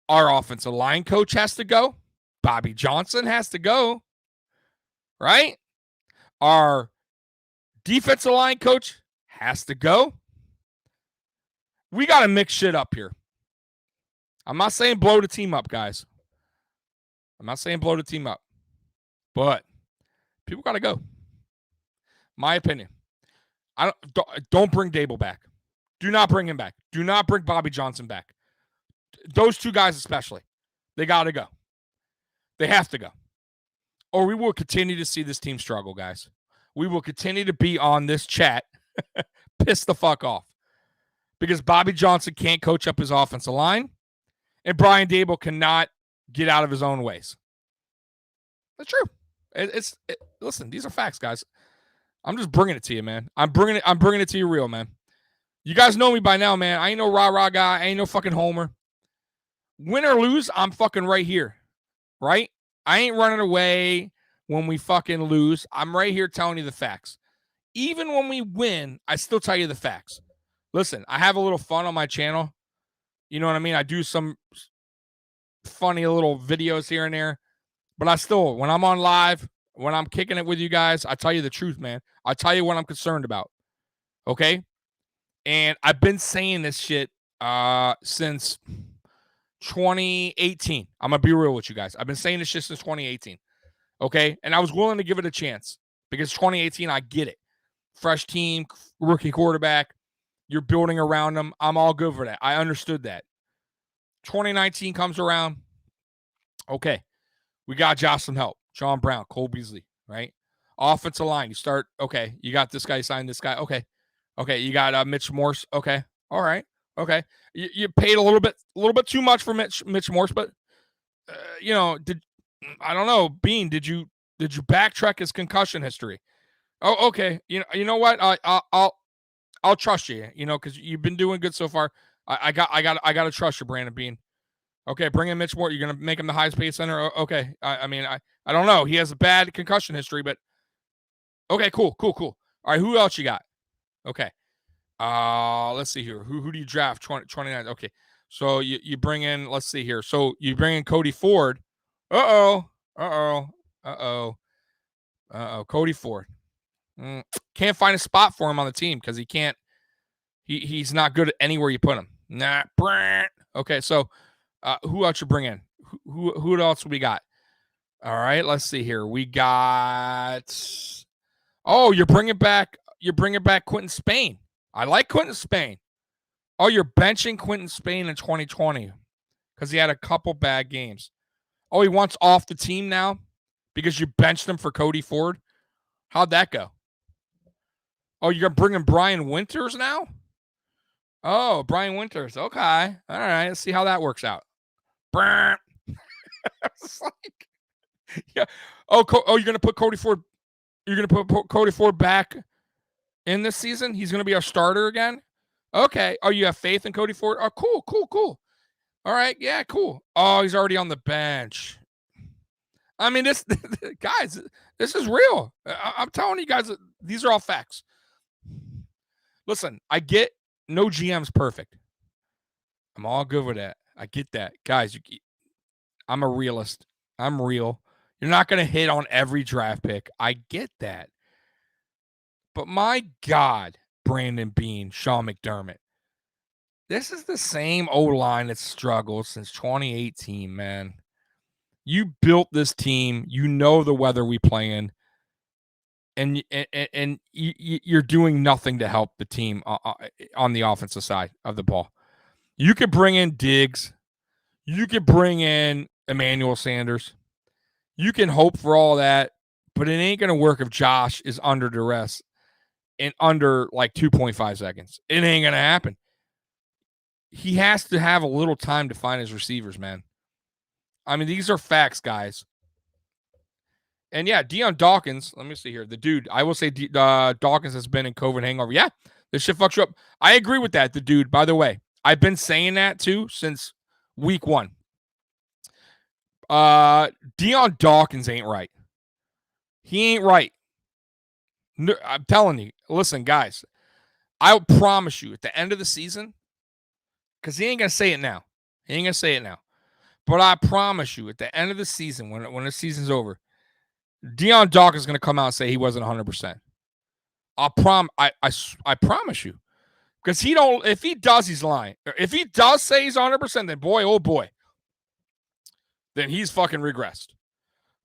Our offensive line coach has to go. Bobby Johnson has to go. Right? Our defensive line coach has to go. We got to mix shit up here. I'm not saying blow the team up, guys. I'm not saying blow the team up. But people got to go. My opinion. Don't bring Daboll back. Do not bring him back. Do not bring Bobby Johnson back. Those two guys especially. They got to go. They have to go. Or we will continue to see this team struggle, guys. We will continue to be on this chat pissed the fuck off. Because Bobby Johnson can't coach up his offensive line. And Brian Daboll cannot get out of his own ways. That's true. Listen, these are facts, guys. I'm just bringing it to you, man. I'm bringing it to you real, man. You guys know me by now, man. I ain't no rah-rah guy. I ain't no fucking homer. Win or lose, I'm fucking right here. Right? I ain't running away when we fucking lose. I'm right here telling you the facts. Even when we win, I still tell you the facts. Listen, I have a little fun on my channel. You know what I mean? I do some funny little videos here and there. But I still, when I'm on live, when I'm kicking it with you guys, I tell you the truth, man. I tell you what I'm concerned about. Okay? And I've been saying this shit since 2018. I'm going to be real with you guys. I've been saying this shit since 2018. Okay? And I was willing to give it a chance because 2018, I get it. Fresh team, rookie quarterback. You're building around them. I'm all good for that. I understood that. 2019 comes around. Okay. We got Josh some help. John Brown, Cole Beasley, right? Offensive line. You start, okay. You got this guy, you signed this guy. Okay. Okay. You got Mitch Morse. Okay. All right. Okay. You paid a little bit too much for Mitch Morse, but I don't know, Bean, did you backtrack his concussion history? Oh, okay. You know what? I'll trust you, because you've been doing good so far. I got to trust you, Brandon Bean. Okay, bring in Mitch Morse. You're gonna make him the highest paid center. Okay. I don't know. He has a bad concussion history, but okay, cool. All right, who else you got? Okay. Let's see here. Who do you draft? 29. Okay. So you bring in, let's see here. So you bring in Cody Ford. Uh-oh. Cody Ford. Can't find a spot for him on the team because he can't. He's not good at anywhere you put him. Nah. Okay, so who else you bring in? Who else we got? All right, let's see here. We got. Oh, you're bringing back Quentin Spain. I like Quentin Spain. Oh, you're benching Quentin Spain in 2020 because he had a couple bad games. Oh, he wants off the team now because you benched him for Cody Ford. How'd that go? Oh, you're bringing Brian Winters now? Oh, Brian Winters. Okay. All right. Let's see how that works out. It's like, yeah. Oh, you're going to put Cody Ford. You're going to put Cody Ford back in this season? He's going to be our starter again? Okay. Oh, you have faith in Cody Ford? Oh, cool. All right. Yeah, cool. Oh, he's already on the bench. I mean, this guys, this is real. I'm telling you guys, these are all facts. Listen, I get no GM's perfect. I'm all good with that. I get that. Guys, I'm a realist. I'm real. You're not going to hit on every draft pick. I get that. But my God, Brandon Beane, Sean McDermott, this is the same O-line that's struggled since 2018, man. You built this team. You know the weather we play in. And you're doing nothing to help the team on the offensive side of the ball. You could bring in Diggs. You could bring in Emmanuel Sanders. You can hope for all that, but it ain't going to work if Josh is under duress in under like 2.5 seconds. It ain't going to happen. He has to have a little time to find his receivers, man. I mean, these are facts, guys. And yeah, Deion Dawkins, let me see here. The dude, I will say Dawkins has been in COVID hangover. Yeah, this shit fucks you up. I agree with that, the dude, by the way. I've been saying that too since week 1. Deion Dawkins ain't right. He ain't right. No, I'm telling you. Listen, guys, I'll promise you at the end of the season, because he ain't going to say it now. But I promise you at the end of the season, when the season's over, Deion Dawkins is going to come out and say he wasn't 100%. I promise you. Because if he does, he's lying. If he does say he's 100%, then boy, oh boy, then he's fucking regressed.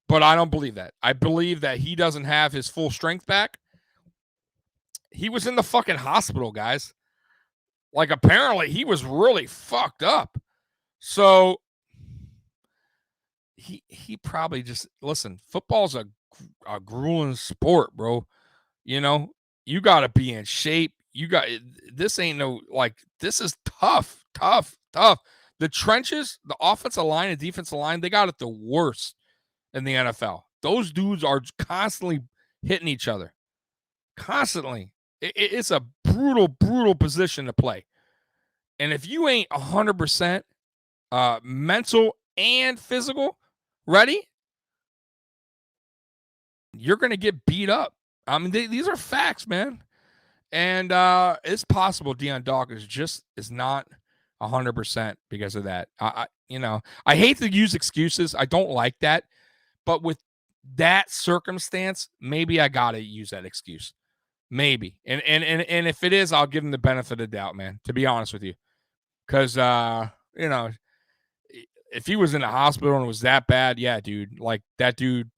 But I don't believe that. I believe that he doesn't have his full strength back. He was in the fucking hospital, guys. Like, apparently he was really fucked up. So he probably just, listen, football's a grueling sport, bro. You know, you got to be in shape. This ain't no, like, this is tough. The trenches, the offensive line and defensive line, they got it the worst in the NFL. Those dudes are constantly hitting each other. Constantly. It's a brutal position to play. And if you ain't 100% mental and physical ready, you're going to get beat up. I mean, these are facts, man. And it's possible Deion Dawkins just is not 100% because of that. I hate to use excuses. I don't like that. But with that circumstance, maybe I got to use that excuse. Maybe. And if it is, I'll give him the benefit of the doubt, man, to be honest with you. Because, if he was in the hospital and it was that bad, yeah, dude, like that dude,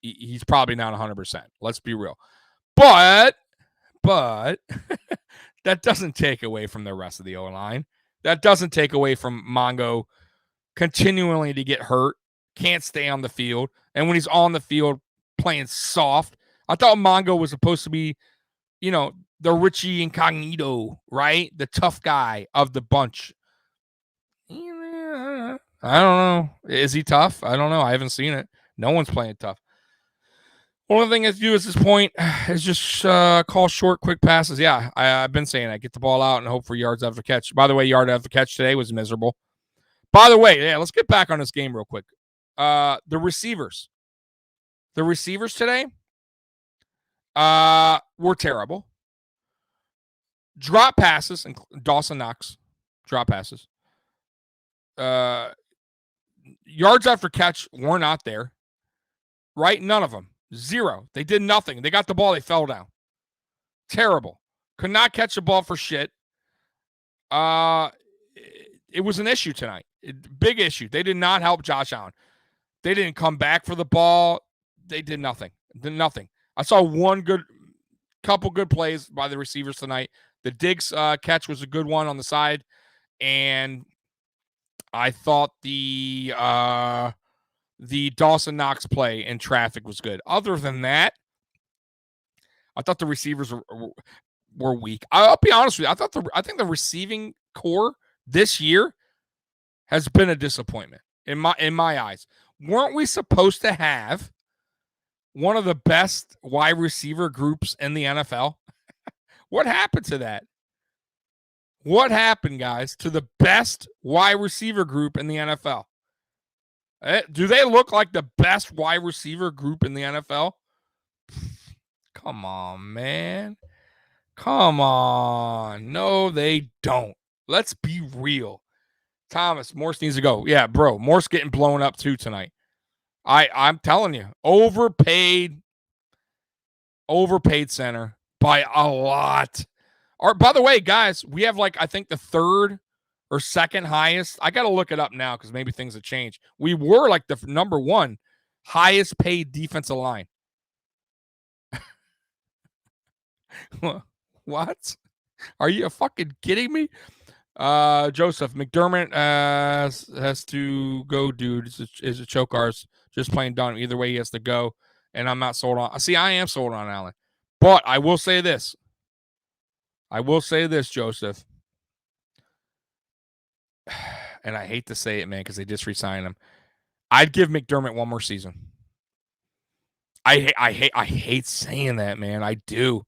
he's probably not 100%. Let's be real. But that doesn't take away from the rest of the O-line. That doesn't take away from Mongo continually to get hurt, can't stay on the field. And when he's on the field playing soft, I thought Mongo was supposed to be, the Richie Incognito, right? The tough guy of the bunch. I don't know. Is he tough? I don't know. I haven't seen it. No one's playing tough. Only thing I do at this point is just call short, quick passes. Yeah, I've been saying that. Get the ball out and hope for yards after catch. By the way, yard after catch today was miserable. By the way, yeah, let's get back on this game real quick. The receivers. The receivers today were terrible. Drop passes, and Dawson Knox. Drop passes. Yards after catch were not there. right? None of them. Zero. They did nothing. They got the ball. They fell down. Terrible. Could not catch the ball for shit. It was an issue tonight. Big issue. They did not help Josh Allen. They didn't come back for the ball. They did nothing. Did nothing. I saw couple good plays by the receivers tonight. The Diggs catch was a good one on the side, and I thought the Dawson Knox play in traffic was good. Other than that, I thought the receivers were weak. I'll be honest with you. I think the receiving core this year has been a disappointment in my eyes. Weren't we supposed to have one of the best wide receiver groups in the NFL? What happened to that? What happened, guys, to the best wide receiver group in the NFL? Do they look like the best wide receiver group in the NFL? Come on, man. Come on. No, they don't. Let's be real. Thomas, Morse needs to go. Yeah, bro. Morse getting blown up too tonight. I'm telling you, overpaid center by a lot. By the way, guys, we have I think the third or second highest. I got to look it up now because maybe things have changed. We were the number one highest paid defensive line. What? Are you fucking kidding me? Joseph McDermott has to go, dude. Is a choke ours. Just plain done. Either way, he has to go. And I'm not sold on. See, I am sold on Allen. But I will say this. Joseph. And I hate to say it, man, because they just re-signed him. I'd give McDermott one more season. I hate saying that, man. I do.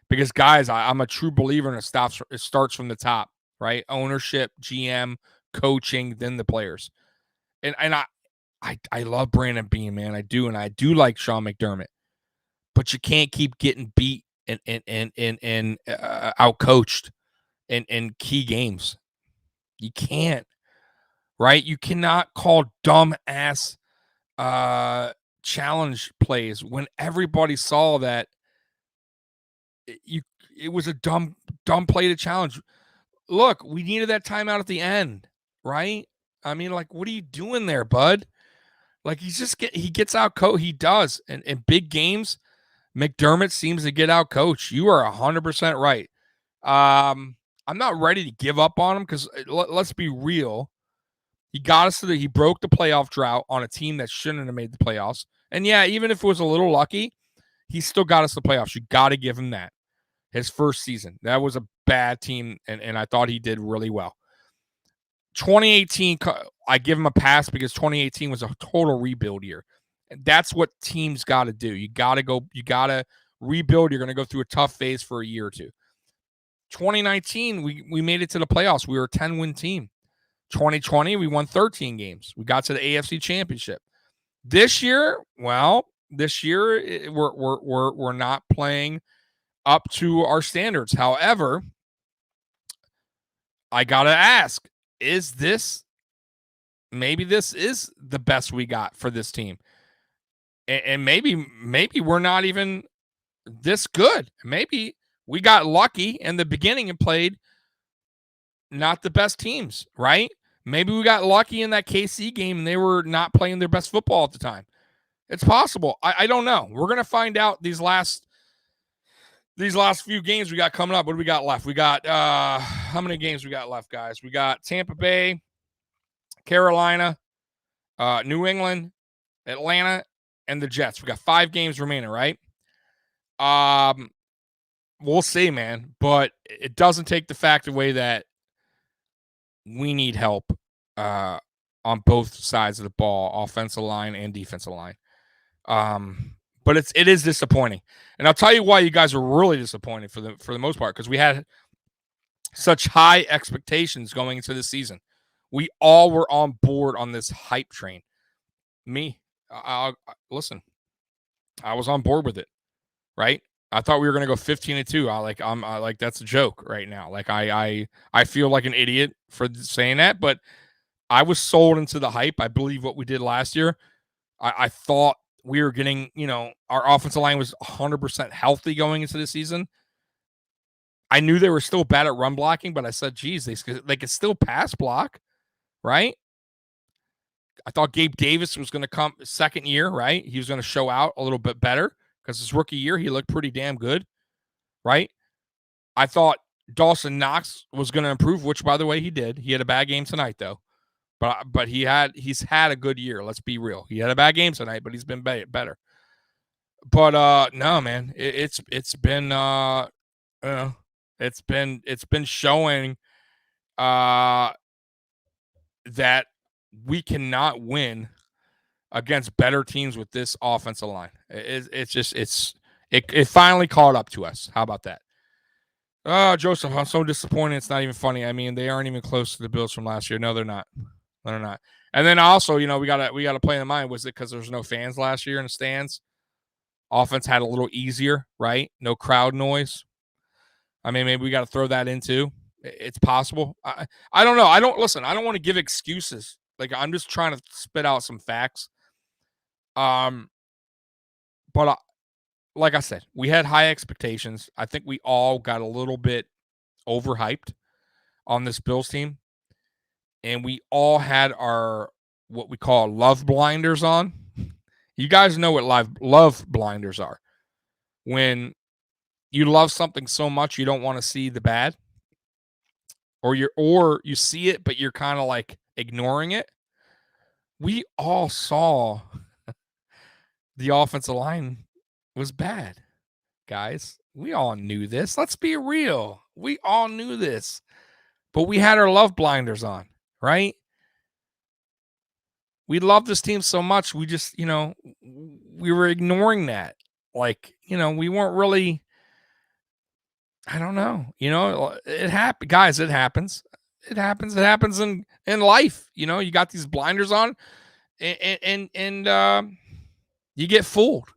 Because, guys, I'm a true believer in it starts from the top, right? Ownership, GM, coaching, then the players. And I love Brandon Beane, man. I do, and I do like Sean McDermott. But you can't keep getting beat and outcoached in key games. You can't, right? You cannot call dumb-ass challenge plays when everybody saw that it was a dumb play to challenge. Look, we needed that timeout at the end, right? I mean, what are you doing there, bud? He gets out coached. He does. And in big games, McDermott seems to get out coached. You are 100% right. I'm not ready to give up on him because let's be real. He got us he broke the playoff drought on a team that shouldn't have made the playoffs. And yeah, even if it was a little lucky, he still got us the playoffs. You got to give him that. His first season. That was a bad team, and I thought he did really well. 2018, I give him a pass because 2018 was a total rebuild year. And that's what teams got to do. You got to rebuild. You're going to go through a tough phase for a year or two. 2019, we made it to the playoffs. We were a 10-win team. 2020, we won 13 games. We got to the AFC Championship. This year, we're not playing up to our standards. However, I gotta ask, maybe this is the best we got for this team? And maybe we're not even this good. Maybe we got lucky in the beginning and played not the best teams, right? Maybe we got lucky in that KC game and they were not playing their best football at the time. It's possible. I don't know. We're going to find out these last few games we got coming up. What do we got left? We got, how many games we got left, guys? We got Tampa Bay, Carolina, New England, Atlanta, and the Jets. We got 5 games remaining, right? We'll see, man. But it doesn't take the fact away that we need help on both sides of the ball, offensive line and defensive line. But it is disappointing. And I'll tell you why you guys are really disappointed for the most part, because we had such high expectations going into this season. We all were on board on this hype train. Me, listen, I was on board with it, right? I thought we were going to go 15-2. I'm like, that's a joke right now. I feel like an idiot for saying that, but I was sold into the hype. I believe what we did last year. I thought we were getting, our offensive line was 100% healthy going into the season. I knew they were still bad at run blocking, but I said, geez, they could still pass block, right? I thought Gabe Davis was going to come second year, right? He was going to show out a little bit better because his rookie year, he looked pretty damn good, right? I thought Dawson Knox was going to improve, which, by the way, he did. He had a bad game tonight, though. But he's had a good year. Let's be real. He had a bad game tonight, but he's been better. But no, man, it's been it's been showing that we cannot win against better teams with this offensive line. It finally caught up to us. How about that? Oh, Joseph, I'm so disappointed. It's not even funny. I mean, they aren't even close to the Bills from last year. No, they're not. They're not. And then also, we gotta play in the mind. Was it because there's no fans last year in the stands? Offense had a little easier, right? No crowd noise. I mean, maybe we got to throw that in too. It's possible. I don't know. I don't want to give excuses. Like, I'm just trying to spit out some facts. But like I said, we had high expectations. I think we all got a little bit overhyped on this Bills team. And we all had our, what we call love blinders on. You guys know what love blinders are. When you love something so much you don't want to see the bad. Or you see it, but you're kind of like ignoring it. We all saw the offensive line was bad, guys. We all knew this. Let's be real. We all knew this. But we had our love blinders on, right? We love this team so much. We just, we were ignoring that. Like, we weren't really, I don't know. It happened. Guys, it happens. It happens. It happens in life. You got these blinders on and you get fooled.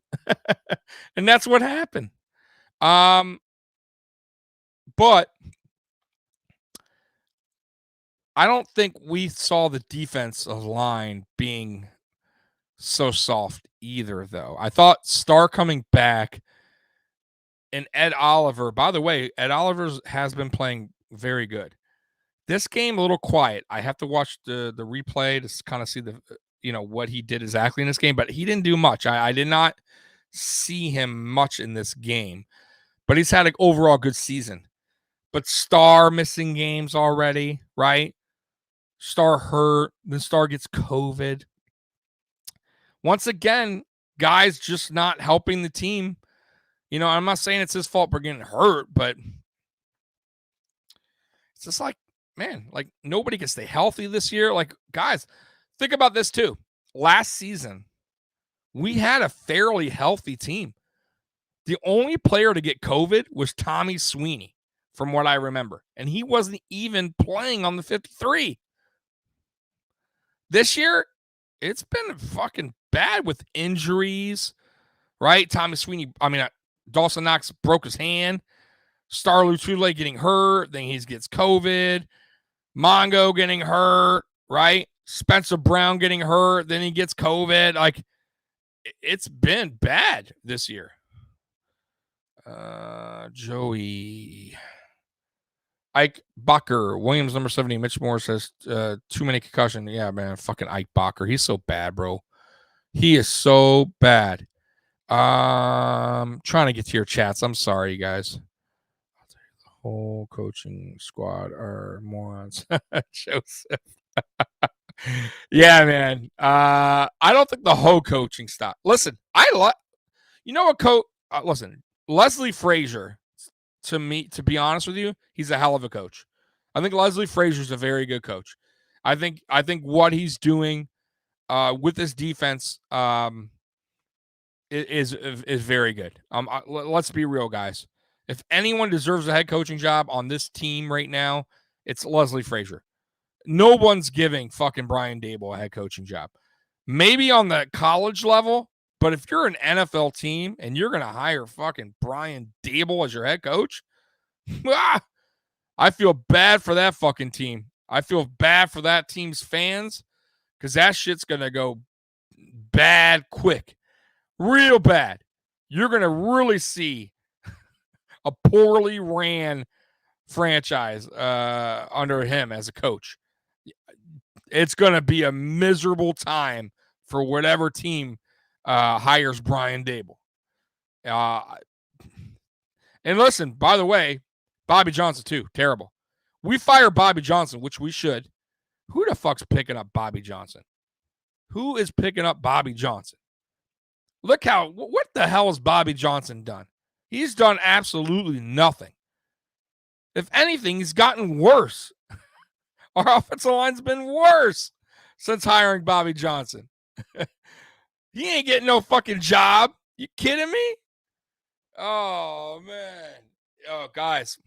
And that's what happened. But I don't think we saw the defensive line being so soft either, though. I thought Starr coming back and Ed Oliver, by the way, Ed Oliver has been playing very good. This game, a little quiet. I have to watch the replay to kind of see what he did exactly in this game, but he didn't do much. I did not see him much in this game, but he's had an overall good season. But Starr missing games already, right? Starr hurt, then Starr gets COVID. Once again, guys just not helping the team. I'm not saying it's his fault for getting hurt, but it's just like, man, like nobody can stay healthy this year. Like, guys, think about this too. Last season, we had a fairly healthy team. The only player to get COVID was Tommy Sweeney, from what I remember. And he wasn't even playing on the 53. This year, it's been fucking bad with injuries, right? Tommy Sweeney, Dawson Knox broke his hand. Star Lutule getting hurt. Then he gets COVID. Mongo getting hurt, right? Spencer Brown getting hurt. Then he gets COVID. Like, it's been bad this year. Joey. Ike Bacher, Williams number 70. Mitch Moore says too many concussion. Yeah, man, fucking Ike Bacher. He's so bad, bro. He is so bad. Trying to get to your chats. I'm sorry, you guys. The whole coaching squad are morons. Joseph. Yeah, man. I don't think the whole coaching staff. Listen, listen, Leslie Frazier. To be honest with you, he's a hell of a coach. I think Leslie Frazier's a very good coach. I think what he's doing with this defense is very good. Let's be real, guys. If anyone deserves a head coaching job on this team right now, it's Leslie Frazier. No one's giving fucking Brian Daboll a head coaching job. Maybe on the college level, but if you're an NFL team and you're going to hire fucking Brian Daboll as your head coach, I feel bad for that fucking team. I feel bad for that team's fans because that shit's going to go bad quick. real bad. You're going to really see a poorly ran franchise under him as a coach. It's going to be a miserable time for whatever team hires Brian Dable. And listen, by the way, Bobby Johnson too, terrible. We fire Bobby Johnson, which we should. Who the fuck's picking up Bobby Johnson? Who is picking up Bobby Johnson? Look what the hell has Bobby Johnson done? He's done absolutely nothing. If anything, he's gotten worse. Our offensive line's been worse since hiring Bobby Johnson. He ain't getting no fucking job. You kidding me? Oh, man. Oh, guys.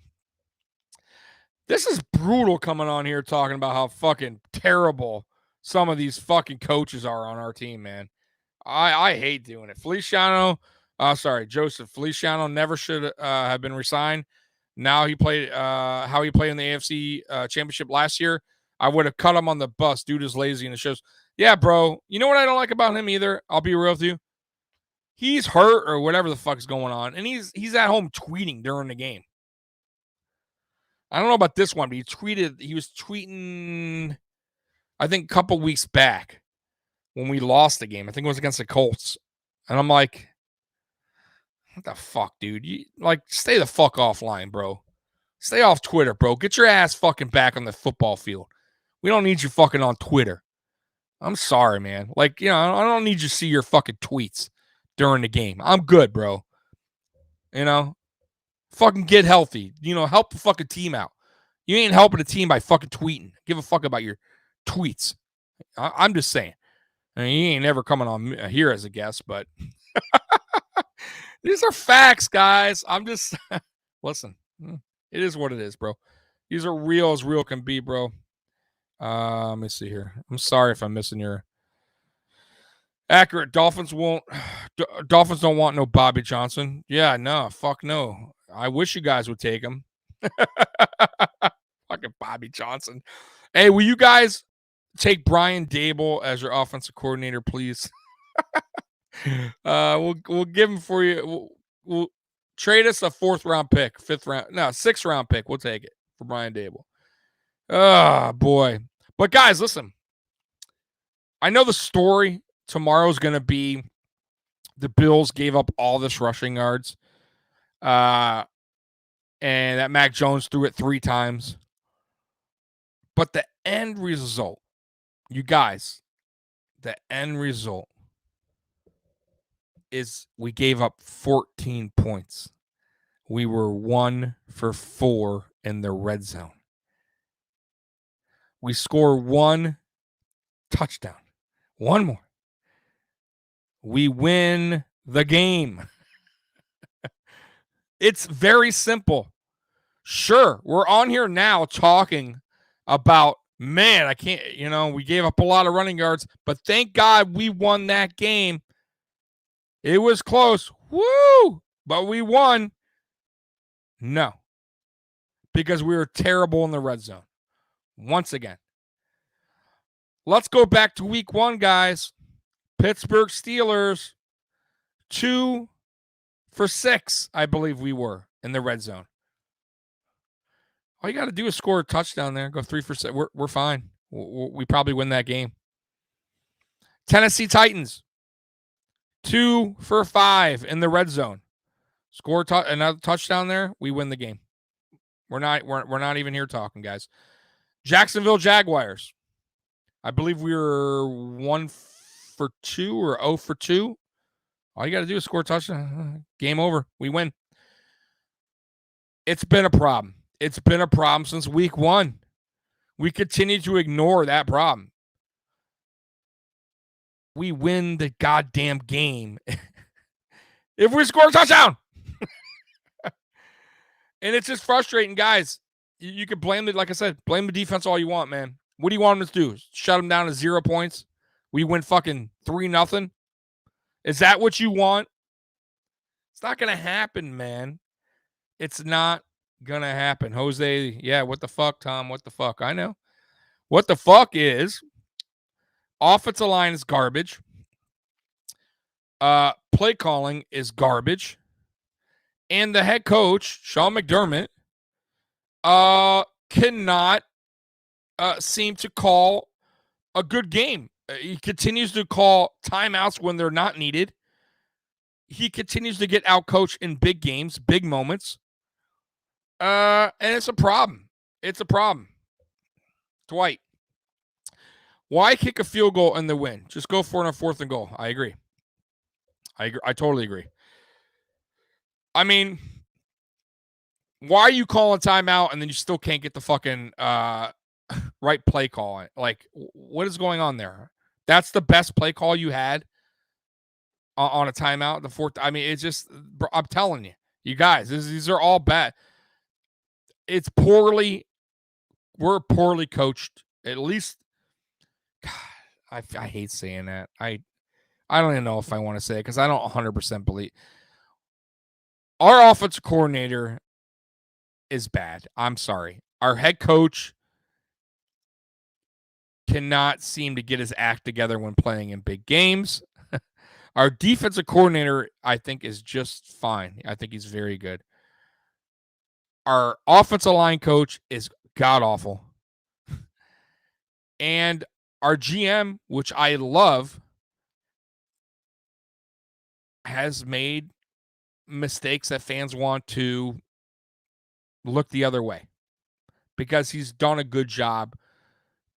This is brutal coming on here talking about how fucking terrible some of these fucking coaches are on our team, man. I hate doing it. Joseph Feliciano never should have been resigned. Now he played how he played in the AFC championship last year. I would have cut him on the bus. Dude is lazy and it shows. Yeah, bro. You know what I don't like about him either? I'll be real with you. He's hurt or whatever the fuck's going on, and he's at home tweeting during the game. I don't know about this one, but he was tweeting, I think, a couple weeks back when we lost the game. I think it was against the Colts. And I'm like, what the fuck, dude? Stay the fuck offline, bro. Stay off Twitter, bro. Get your ass fucking back on the football field. We don't need you fucking on Twitter. I'm sorry, man. I don't need you to see your fucking tweets during the game. I'm good, bro. Fucking get healthy. Help the fucking team out. You ain't helping the team by fucking tweeting. Give a fuck about your tweets. I'm just saying. I mean, he ain't never coming on here as a guest, but these are facts, guys. I'm just listen. It is what it is, bro. These are real as real can be, bro. Let me see here. I'm sorry if I'm missing your accurate. Dolphins don't want no Bobby Johnson. Yeah, no, fuck no. I wish you guys would take him. Fucking Bobby Johnson. Hey, will you guys take Brian Dable as your offensive coordinator, please? We'll give him for you. We'll trade us a 4th round pick, 6th round pick. We'll take it for Brian Dable. Oh boy. But guys, listen. I know the story tomorrow is going to be the Bills gave up all this rushing yards. And that Mac Jones threw it 3 times. But the end result, you guys, the end result is we gave up 14 points. We were 1 for 4 in the red zone. We score 1 touchdown. 1 more. We win the game. It's very simple. Sure, we're on here now talking about, man, I can't, we gave up a lot of running yards, but thank God we won that game. It was close. Woo! But we won. No. Because we were terrible in the red zone. Once again. Let's go back to week 1, guys. Pittsburgh Steelers, 2 for 6, I believe we were in the red zone. All you got to do is score a touchdown there. Go 3 for 6. We're fine. We probably win that game. Tennessee Titans, 2 for 5 in the red zone. Score another touchdown there. We win the game. We're not even here talking, guys. Jacksonville Jaguars. I believe we were 1 for 2 or 0 for 2. All you got to do is score a touchdown. Game over. We win. It's been a problem. It's been a problem since week 1. We continue to ignore that problem. We win the goddamn game if we score a touchdown. And it's just frustrating, guys. You can blame it, like I said, blame the defense all you want, man. What do you want them to do? Shut them down to 0 points? We win fucking 3-0? Is that what you want? It's not going to happen, man. It's not going to happen. Jose, yeah, what the fuck, Tom? What the fuck? I know. What the fuck is offensive line is garbage. Play calling is garbage. And the head coach, Sean McDermott, cannot seem to call a good game. He continues to call timeouts when they're not needed. He continues to get outcoached in big games, big moments. And it's a problem. It's a problem. Dwight, why kick a field goal and the win? Just go for it on 4th and goal. I agree. I totally agree. I mean, why are you calling timeout and then you still can't get the fucking right play call? Like, what is going on there? That's the best play call you had on a timeout. The 4th. I mean, it's just, I'm telling you, you guys, these are all bad. It's poorly. We're poorly coached. At least, God, I hate saying that. I don't even know if I want to say it because I don't 100% believe. Our offensive coordinator is bad. I'm sorry. Our head coach cannot seem to get his act together when playing in big games. Our defensive coordinator, I think, is just fine. I think he's very good. Our offensive line coach is god-awful. And our GM, which I love, has made mistakes that fans want to look the other way because he's done a good job,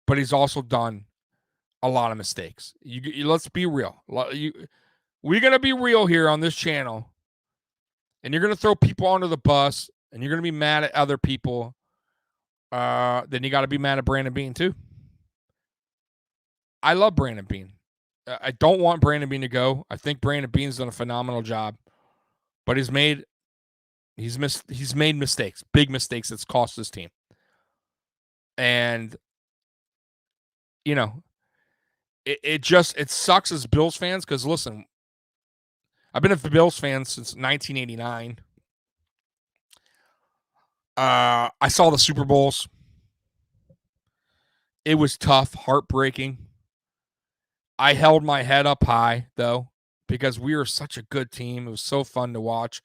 but he's also done a lot of mistakes. Let's be real. We're going to be real here on this channel, and you're going to throw people under the bus, and you're going to be mad at other people. Then you got to be mad at Brandon Beane too. I love Brandon Beane. I don't want Brandon Beane to go. I think Brandon Beane's done a phenomenal job, but he's made mistakes, big mistakes that's cost his team. And it sucks as Bills fans because listen, I've been a Bills fan since 1989. I saw the Super Bowls. It was tough, heartbreaking. I held my head up high, though, because we were such a good team. It was so fun to watch.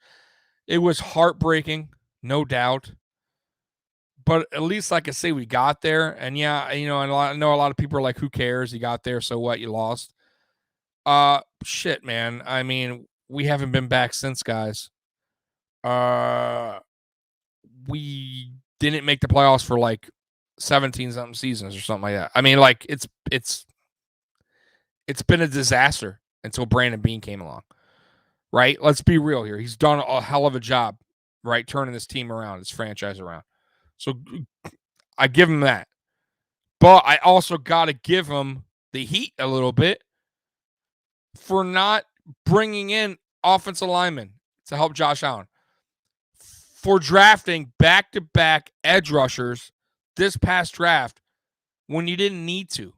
It was heartbreaking, no doubt. But at least, like I say, we got there. And yeah, and I know a lot of people are like, who cares? You got there, so what? You lost. Shit, man. I mean, we haven't been back since, guys. We didn't make the playoffs for like 17-something seasons or something like that. I mean, like it's been a disaster until Brandon Beane came along, right? Let's be real here. He's done a hell of a job, right, turning this team around, this franchise around. So I give him that. But I also got to give him the heat a little bit for not bringing in offensive linemen to help Josh Allen, for drafting back-to-back edge rushers this past draft when you didn't need to.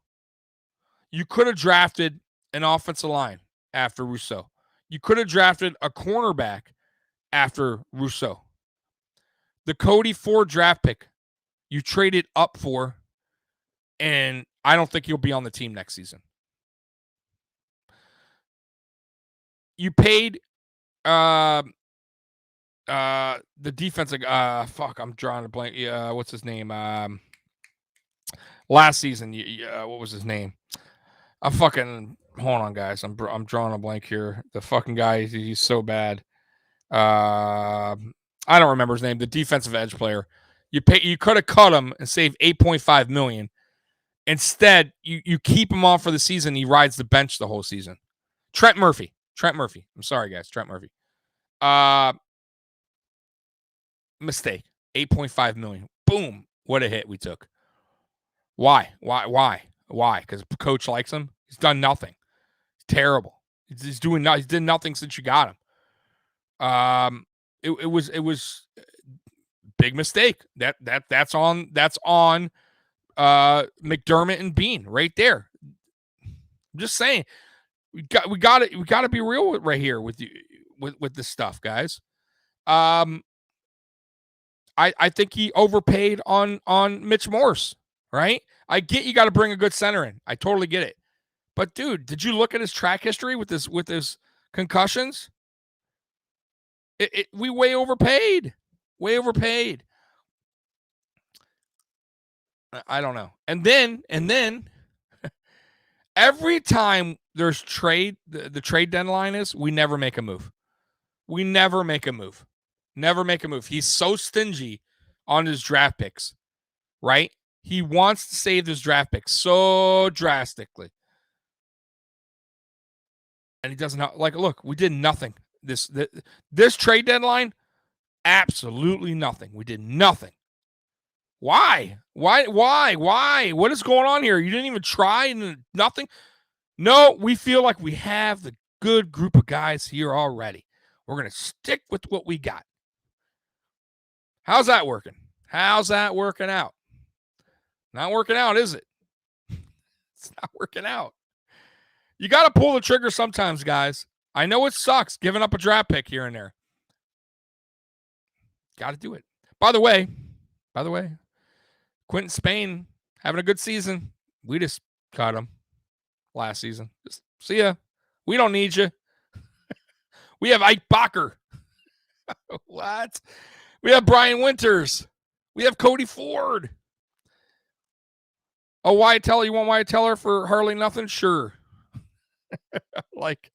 You could have drafted an offensive line after Rousseau. You could have drafted a cornerback after Rousseau. The Cody Ford draft pick you traded up for, and I don't think he'll be on the team next season. You paid the defensive I'm drawing a blank. What's his name? Last season, what was his name? Hold on, guys. I'm drawing a blank here. The fucking guy, he's so bad. I don't remember his name. The defensive edge player. You could have cut him and saved $8.5 million. Instead, you keep him on for the season. He rides the bench the whole season. Trent Murphy. I'm sorry, guys. Trent Murphy. Mistake. $8.5 million. Boom. What a hit we took. Why? Because coach likes him. He's done nothing. He's terrible. He's did nothing since you got him. It was big mistake. That's on McDermott and Beane right there. I'm just saying, we got to be real right here with you with this stuff, guys. I think he overpaid on Mitch Morse, right? I get you got to bring a good center in. I totally get it. But dude, did you look at his track history with his concussions. We way overpaid. Way overpaid. I don't know. And then every time there's trade, the trade deadline is, we never make a move. We never make a move. Never make a move. He's so stingy on his draft picks, right? He wants to save his draft picks so drastically. And he doesn't have, like, look, we did nothing. This trade deadline, absolutely nothing. We did nothing. Why? What is going on here? You didn't even try and nothing? No, we feel like we have the good group of guys here already. We're going to stick with what we got. How's that working? How's that working out? Not working out, is it? It's not working out. You got to pull the trigger sometimes, guys. I know it sucks giving up a draft pick here and there. Got to do it. By the way, Quentin Spain having a good season. We just cut him last season. Just see ya. We don't need you. We have Ike Bacher. What? We have Brian Winters. We have Cody Ford. Oh, Wyatt Teller. You want Wyatt Teller for hardly nothing? Sure. Like,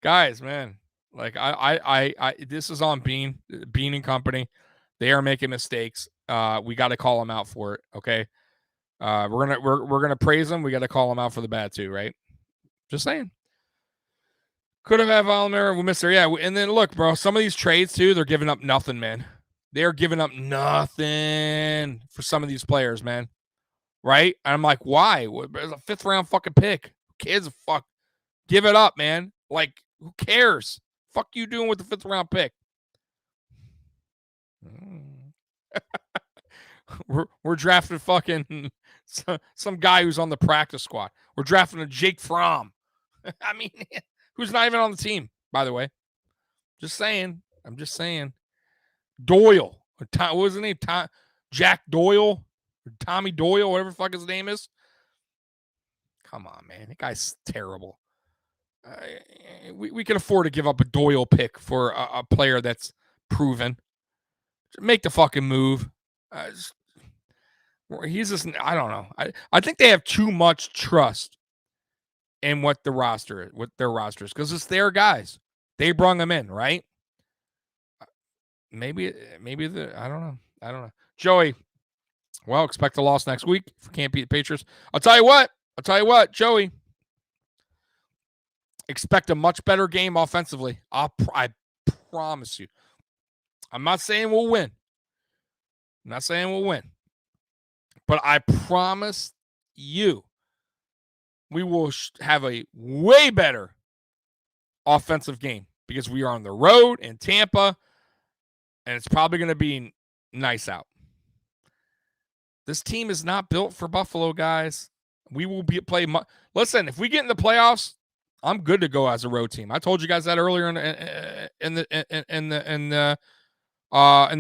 guys, man. Like, I this is on Bean and Company. They are making mistakes. We got to call them out for it. Okay. We're gonna praise them. We got to call them out for the bad too, right? Just saying. Could have had Valimir. We missed her. Yeah. And then look, bro, some of these trades too, they're giving up nothing, man. They're giving up nothing for some of these players, man. Right? And I'm like, why? There's a 5th round fucking pick. Who cares? Fuck. Give it up, man. Like, who cares? Fuck you doing with the 5th round pick? We're drafting fucking some guy who's on the practice squad. We're drafting a Jake Fromm. I mean, who's not even on the team, by the way. Just saying. I'm just saying. Doyle. What was his name? Jack Doyle? Or Tommy Doyle, whatever the fuck his name is. Come on, man. That guy's terrible. We can afford to give up a Doyle pick for a player that's proven. Make the fucking move. He's just, I don't know. I think they have too much trust in what their roster is, because it's their guys. They brung them in, right? Maybe I don't know. Joey, well, expect a loss next week if we can't beat the Patriots. I'll tell you what, Joey. Expect a much better game offensively. I promise you. I'm not saying we'll win. But I promise you we will have a way better offensive game because we are on the road in Tampa, and it's probably going to be nice out. This team is not built for Buffalo, guys. We will listen, if we get in the playoffs, I'm good to go as a road team. I told you guys that earlier in the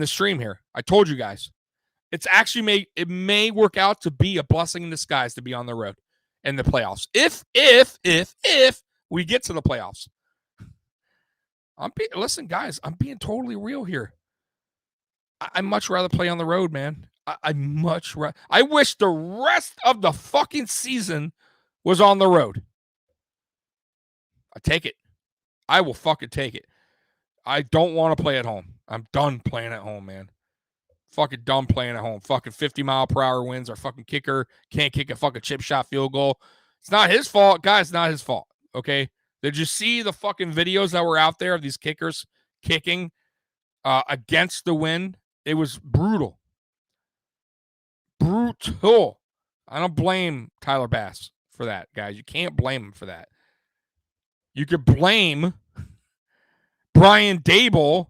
stream here. I told you guys. It's actually may work out to be a blessing in disguise to be on the road in the playoffs. If we get to the playoffs. Listen, guys, I'm being totally real here. I'd much rather play on the road, man. I wish the rest of the fucking season was on the road. I take it. I will fucking take it. I don't want to play at home. I'm done playing at home, man. Fucking done playing at home. Fucking 50-mile-per-hour winds. Our fucking kicker can't kick a fucking chip shot field goal. It's not his fault. Guys, it's not his fault. Okay? Did you see the fucking videos that were out there of these kickers kicking against the wind? It was brutal. Brutal. I don't blame Tyler Bass for that, guys. You can't blame him for that. You could blame Brian Dable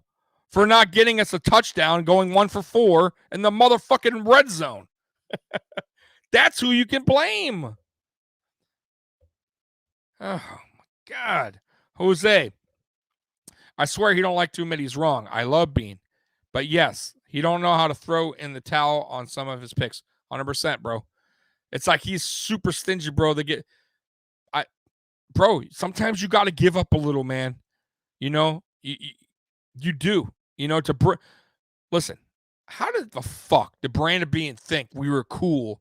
for not getting us a touchdown, going 1 for 4 in the motherfucking red zone. That's who you can blame. Oh, my God. Jose, I swear he don't like too many. He's wrong. I love Bean. But yes, he don't know how to throw in the towel on some of his picks. 100%, bro. It's like he's super stingy, bro. Bro, sometimes you got to give up a little, man. You know, you do. You know, listen, how did the fuck did Brandon Bean think we were cool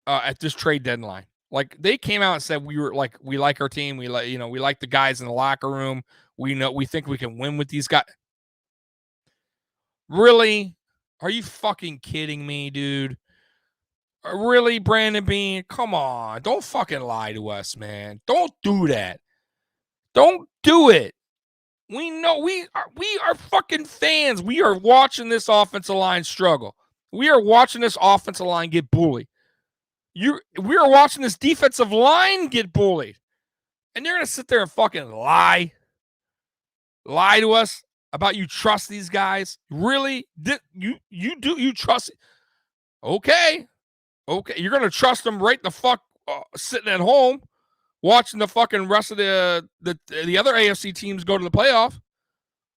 at this trade deadline? Like, they came out and said we like our team. We like the guys in the locker room. We think we can win with these guys. Really? Are you fucking kidding me, dude? Really, Brandon Bean? Come on. Don't fucking lie to us, man. Don't do that. Don't do it. We know we are fucking fans. We are watching this offensive line struggle. We are watching this offensive line get bullied. We are watching this defensive line get bullied. And you're gonna sit there and fucking lie to us about you trust these guys? Really? You trust? Okay, you're gonna trust them right the fuck sitting at home, watching the fucking rest of the other AFC teams go to the playoff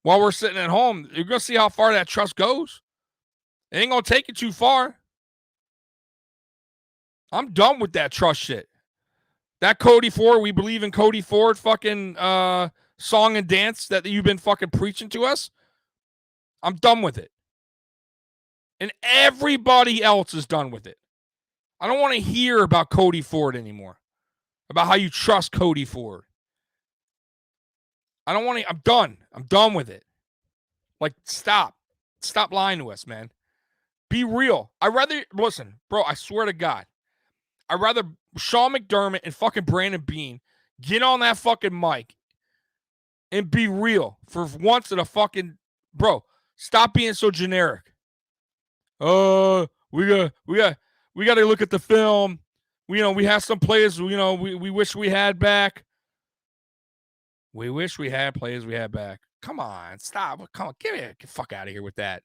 while we're sitting at home. You're gonna see how far that trust goes. It ain't gonna take you too far. I'm done with that trust shit. That Cody Ford, we believe in Cody Ford fucking song and dance that you've been fucking preaching to us. I'm done with it. And everybody else is done with it. I don't want to hear about Cody Ford anymore. About how you trust Cody Ford. I don't want to. I'm done. I'm done with it. Like, stop. Stop lying to us, man. Be real. Listen, bro, I swear to God. I'd rather Sean McDermott and fucking Brandon Bean get on that fucking mic and be real for once in a fucking, bro, stop being so generic. We got to look at the film. We have some players, we wish we had back. We wish we had players we had back. Come on, stop. Come on, get the fuck out of here with that.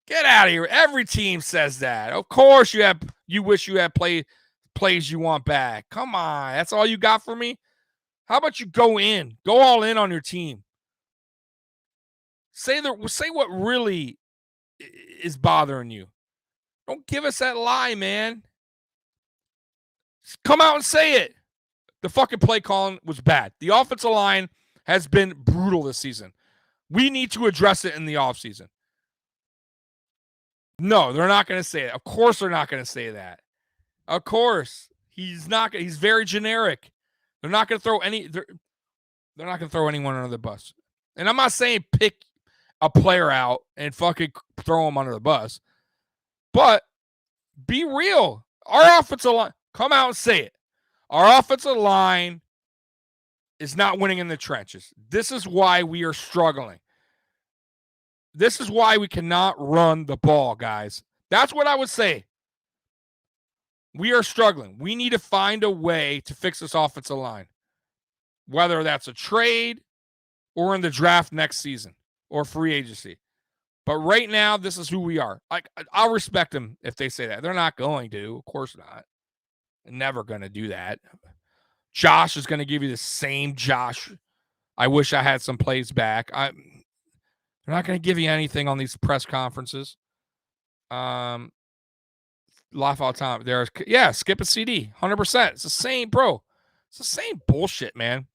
Get out of here. Every team says that. Of course you wish you had plays you want back. Come on. That's all you got for me? How about you go all in on your team? Say what really is bothering you. Don't give us that lie, man. Come out and say it. The fucking play calling was bad. The offensive line has been brutal this season. We need to address it in the offseason. No, they're not going to say it. Of course they're not going to say that. Of course. He's very generic. They're not going to throw they're not going to throw anyone under the bus. And I'm not saying pick a player out and fucking throw him under the bus. But be real. Our offensive line, come out and say it. Our offensive line is not winning in the trenches. This is why we are struggling. This is why we cannot run the ball, guys. That's what I would say. We are struggling. We need to find a way to fix this offensive line, whether that's a trade or in the draft next season or free agency. But right now, this is who we are. I'll respect them if they say that. They're not going to. Of course not. They're never going to do that. Josh is going to give you the same Josh. I wish I had some plays back. They're not going to give you anything on these press conferences. Laugh all the time. Skip a CD. 100%. It's the same, bro. It's the same bullshit, man.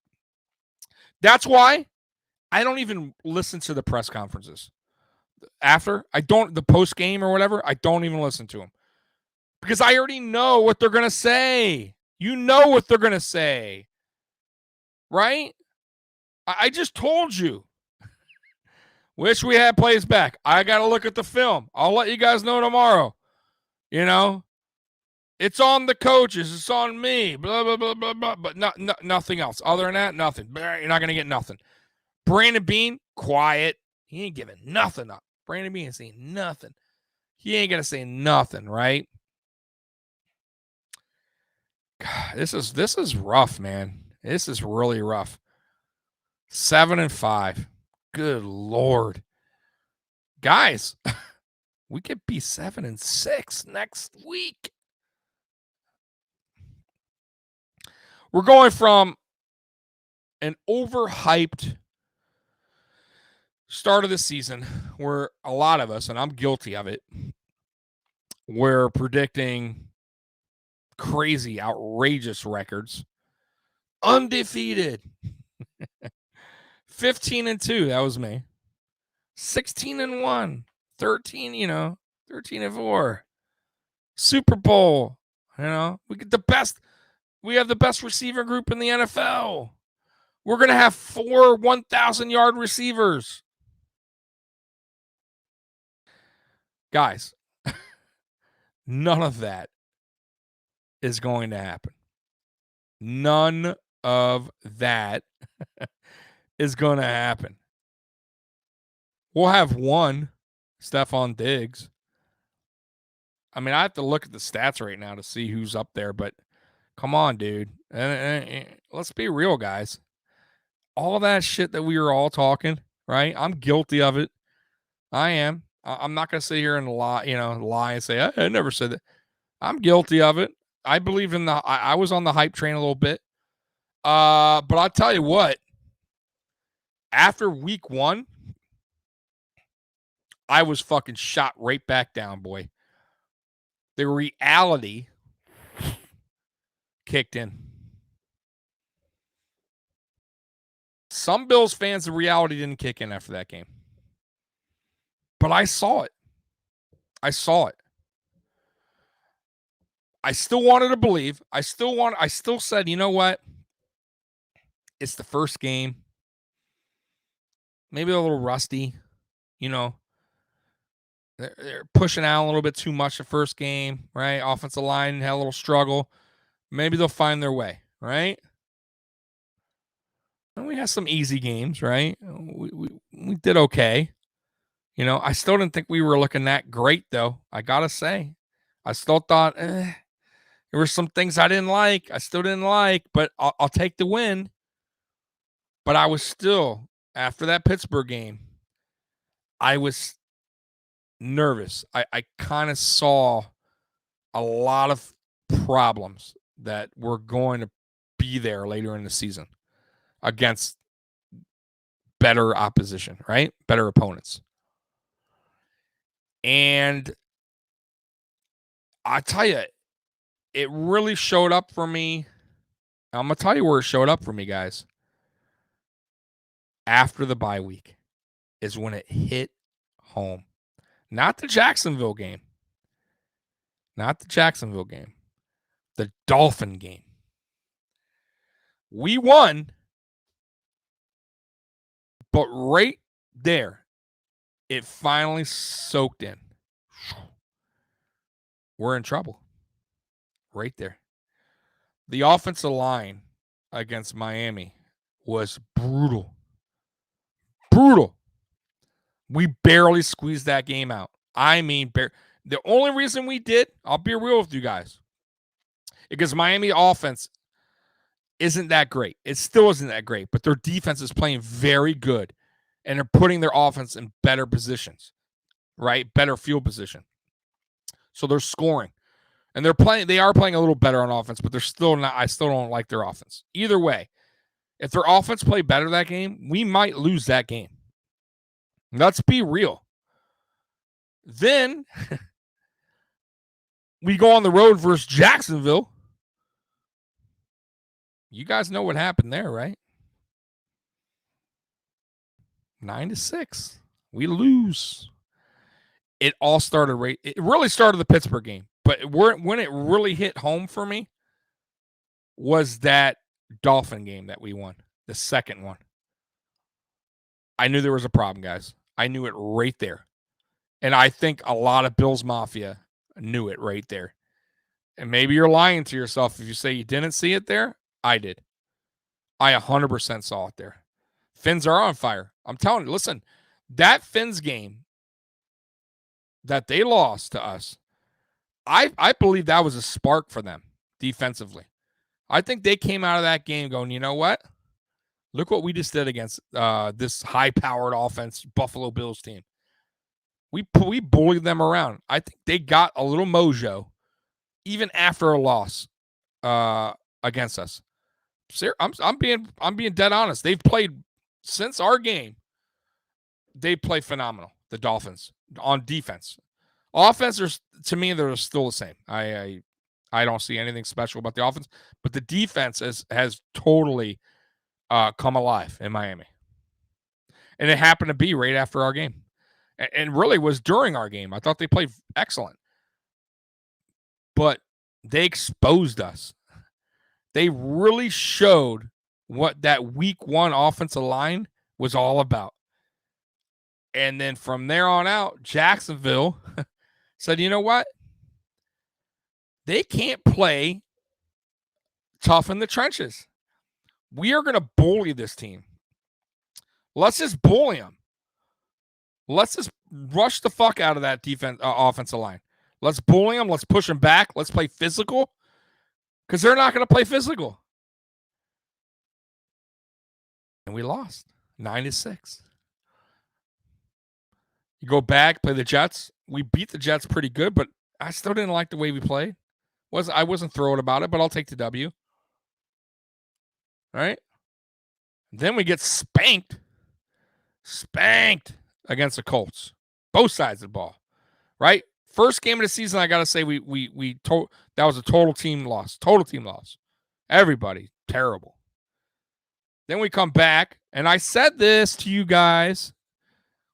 That's why I don't even listen to the press conferences. The post game or whatever, I don't even listen to them. Because I already know what they're going to say. You know what they're going to say. Right? I just told you. Wish we had plays back. I got to look at the film. I'll let you guys know tomorrow. It's on the coaches. It's on me. Blah, blah, blah, blah, blah. But nothing else. Other than that, nothing. You're not going to get nothing. Brandon Bean, quiet. He ain't giving nothing up. Brandon Bean ain't saying nothing. He ain't going to say nothing, right? God, this is rough, man. This is really rough. 7-5. Good Lord. Guys, we could be 7-6 next week. We're going from an overhyped start of the season where a lot of us, and I'm guilty of it, we're predicting crazy, outrageous records. Undefeated. 15-2. That was me. 16-1. 13, 13-4. Super Bowl. We get the best. We have the best receiver group in the NFL. We're going to have 4 1,000-yard receivers. Guys, none of that is going to happen. None of that is going to happen. We'll have one, Stephon Diggs. I mean, I have to look at the stats right now to see who's up there, but come on, dude. Let's be real, guys. All that shit that we were all talking, right? I'm guilty of it. I am. I'm not going to sit here and lie and say, I never said that. I'm guilty of it. I believe in I was on the hype train a little bit. But I'll tell you what, after week 1, I was fucking shot right back down, boy. The reality kicked in. Some Bills fans, the reality didn't kick in after that game. But I saw it. I still wanted to believe. I still said, you know what? It's the first game. Maybe a little rusty. They're pushing out a little bit too much the first game, right? Offensive line had a little struggle. Maybe they'll find their way, right? And we had some easy games, right? We did okay. I still didn't think we were looking that great, though. I got to say. I still thought there were some things I didn't like. I still didn't like, but I'll take the win. But I was still, after that Pittsburgh game, I was nervous. I kind of saw a lot of problems that were going to be there later in the season against better opposition, right? Better opponents. And I tell you, it really showed up for me. I'm going to tell you where it showed up for me, guys. After the bye week is when it hit home. Not the Jacksonville game. The Dolphin game. We won, but right there, it finally soaked in. We're in trouble. Right there. The offensive line against Miami was brutal. We barely squeezed that game out. I mean, the only reason we did, I'll be real with you guys, because Miami offense isn't that great. It still isn't that great, but their defense is playing very good, and they're putting their offense in better positions, right? Better field position. So they're scoring. And they are playing a little better on offense, but they're still not. I still don't like their offense. Either way, if their offense played better that game, we might lose that game. Let's be real. Then we go on the road versus Jacksonville. You guys know what happened there, right? 9-6. We lose. It all started right. It really started the Pittsburgh game, but when it really hit home for me was that Dolphin game that we won, the second one. I knew there was a problem, guys. I knew it right there. And I think a lot of Bills Mafia knew it right there. And maybe you're lying to yourself if you say you didn't see it there. I did. I 100% saw it there. Fins are on fire. I'm telling you, listen, that Fins game that they lost to us, I believe that was a spark for them defensively. I think they came out of that game going, you know what? Look what we just did against this high-powered offense Buffalo Bills team. We bullied them around. I think they got a little mojo even after a loss against us. I'm being dead honest. They've played since our game. They play phenomenal. The Dolphins on defense. Offense, to me, they're still the same. I don't see anything special about the offense, but the defense has totally come alive in Miami. And it happened to be right after our game. And really was during our game. I thought they played excellent. But they exposed us. They really showed what that week 1 offensive line was all about. And then from there on out, Jacksonville said, you know what? They can't play tough in the trenches. We are going to bully this team. Let's just bully them. Let's just rush the fuck out of that offensive line. Let's bully them. Let's push them back. Let's play physical because they're not going to play physical. And we lost 9-6. You go back, play the Jets. We beat the Jets pretty good, but I still didn't like the way we played. I wasn't thrilled about it, but I'll take the W. All right. Then we get spanked against the Colts. Both sides of the ball. Right? First game of the season, I got to say that was a total team loss. Total team loss. Everybody, terrible. Then we come back, and I said this to you guys.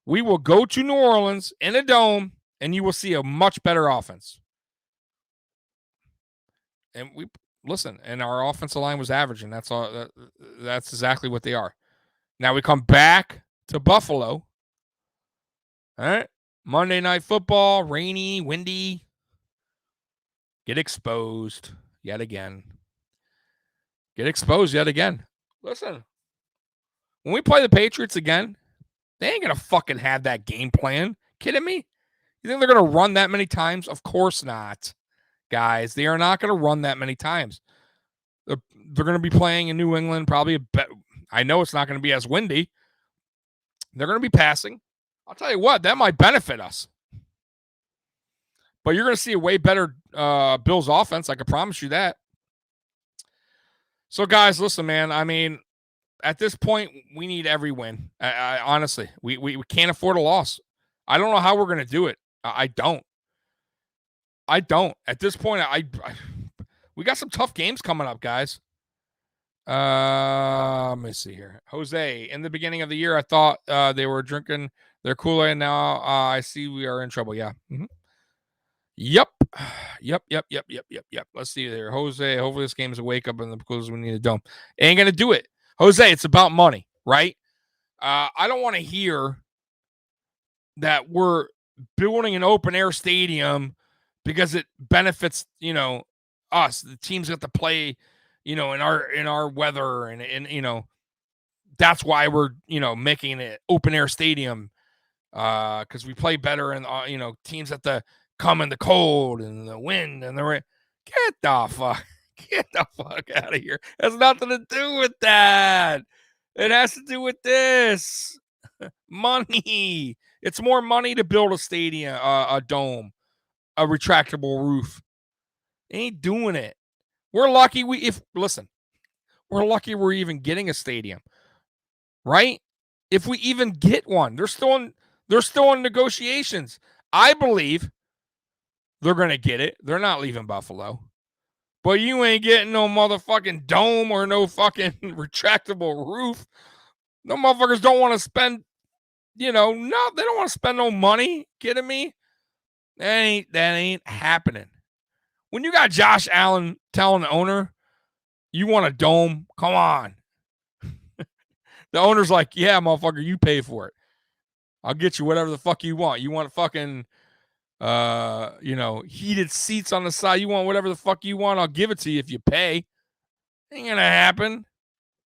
We will go to New Orleans in a dome, and you will see a much better offense. And and our offensive line was average, and that's all. That's exactly what they are. Now we come back to Buffalo. All right, Monday Night Football, rainy, windy. Get exposed yet again. Listen, when we play the Patriots again, they ain't gonna fucking have that game plan. Kidding me? You think they're gonna run that many times? Of course not. Guys, they are not going to run that many times. They're going to be playing in New England, probably I know it's not going to be as windy. They're going to be passing. I'll tell you what, that might benefit us. But you're going to see a way better Bills offense. I can promise you that. So, guys, listen, man. I mean, at this point, we need every win. Honestly, we can't afford a loss. I don't know how we're going to do it. I don't. At this point, we got some tough games coming up, guys. Let me see here. Jose, in the beginning of the year, I thought they were drinking their Kool-Aid. Now I see we are in trouble. Yeah. Mm-hmm. Yep. Let's see there. Jose, hopefully this game is a wake-up and because we need a dome. Ain't going to do it. Jose, it's about money, right? I don't want to hear that we're building an open-air stadium because it benefits, us. The teams have to play, in our weather and that's why we're, making it open air stadium because we play better and teams have to come in the cold and the wind and the rain. Get the fuck out of here. It has nothing to do with that. It has to do with this money. It's more money to build a stadium, a dome, a retractable roof. Ain't doing it. We're lucky we're lucky we're even getting a stadium. Right? If we even get one. They're still in negotiations. I believe they're going to get it. They're not leaving Buffalo. But you ain't getting no motherfucking dome or no fucking retractable roof. No motherfuckers don't want to spend, they don't want to spend no money. Kidding me? That ain't happening. When you got Josh Allen telling the owner, you want a dome? Come on. The owner's like, yeah, motherfucker, you pay for it. I'll get you whatever the fuck you want. You want fucking, heated seats on the side. You want whatever the fuck you want. I'll give it to you if you pay. Ain't gonna happen.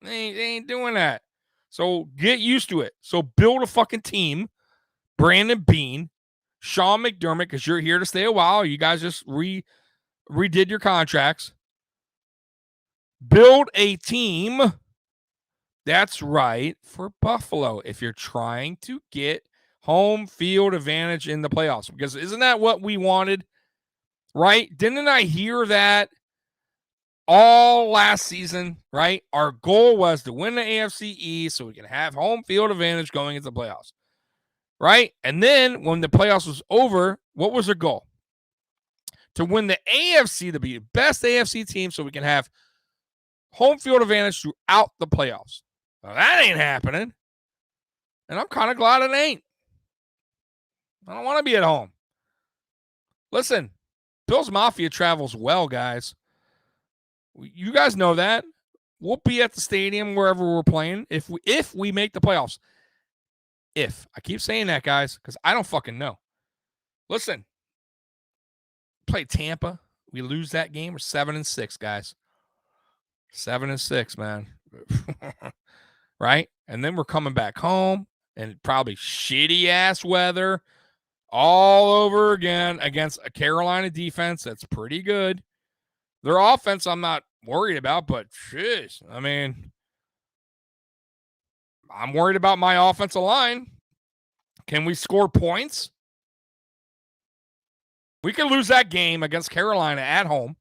They ain't doing that. So get used to it. So build a fucking team. Brandon Beane, Sean McDermott, because you're here to stay a while. You guys just redid your contracts. Build a team. That's right, for Buffalo. If you're trying to get home field advantage in the playoffs, because isn't that what we wanted? Right? Didn't I hear that all last season? Right? Our goal was to win the AFC East so we can have home field advantage going into the playoffs. Right? And then when the playoffs was over, what was their goal? To win the AFC, to be the best AFC team so we can have home field advantage throughout the playoffs. Well, that ain't happening. And I'm kind of glad it ain't. I don't want to be at home. Listen, Bills Mafia travels well, guys. You guys know that. We'll be at the stadium wherever we're playing if we make the playoffs. If. I keep saying that, guys, because I don't fucking know. Listen, play Tampa. We lose that game. We're 7-6, guys. 7-6, man. Right? And then we're coming back home and probably shitty ass weather all over again against a Carolina defense that's pretty good. Their offense, I'm not worried about, but jeez, I mean, I'm worried about my offensive line. Can we score points? We could lose that game against Carolina at home.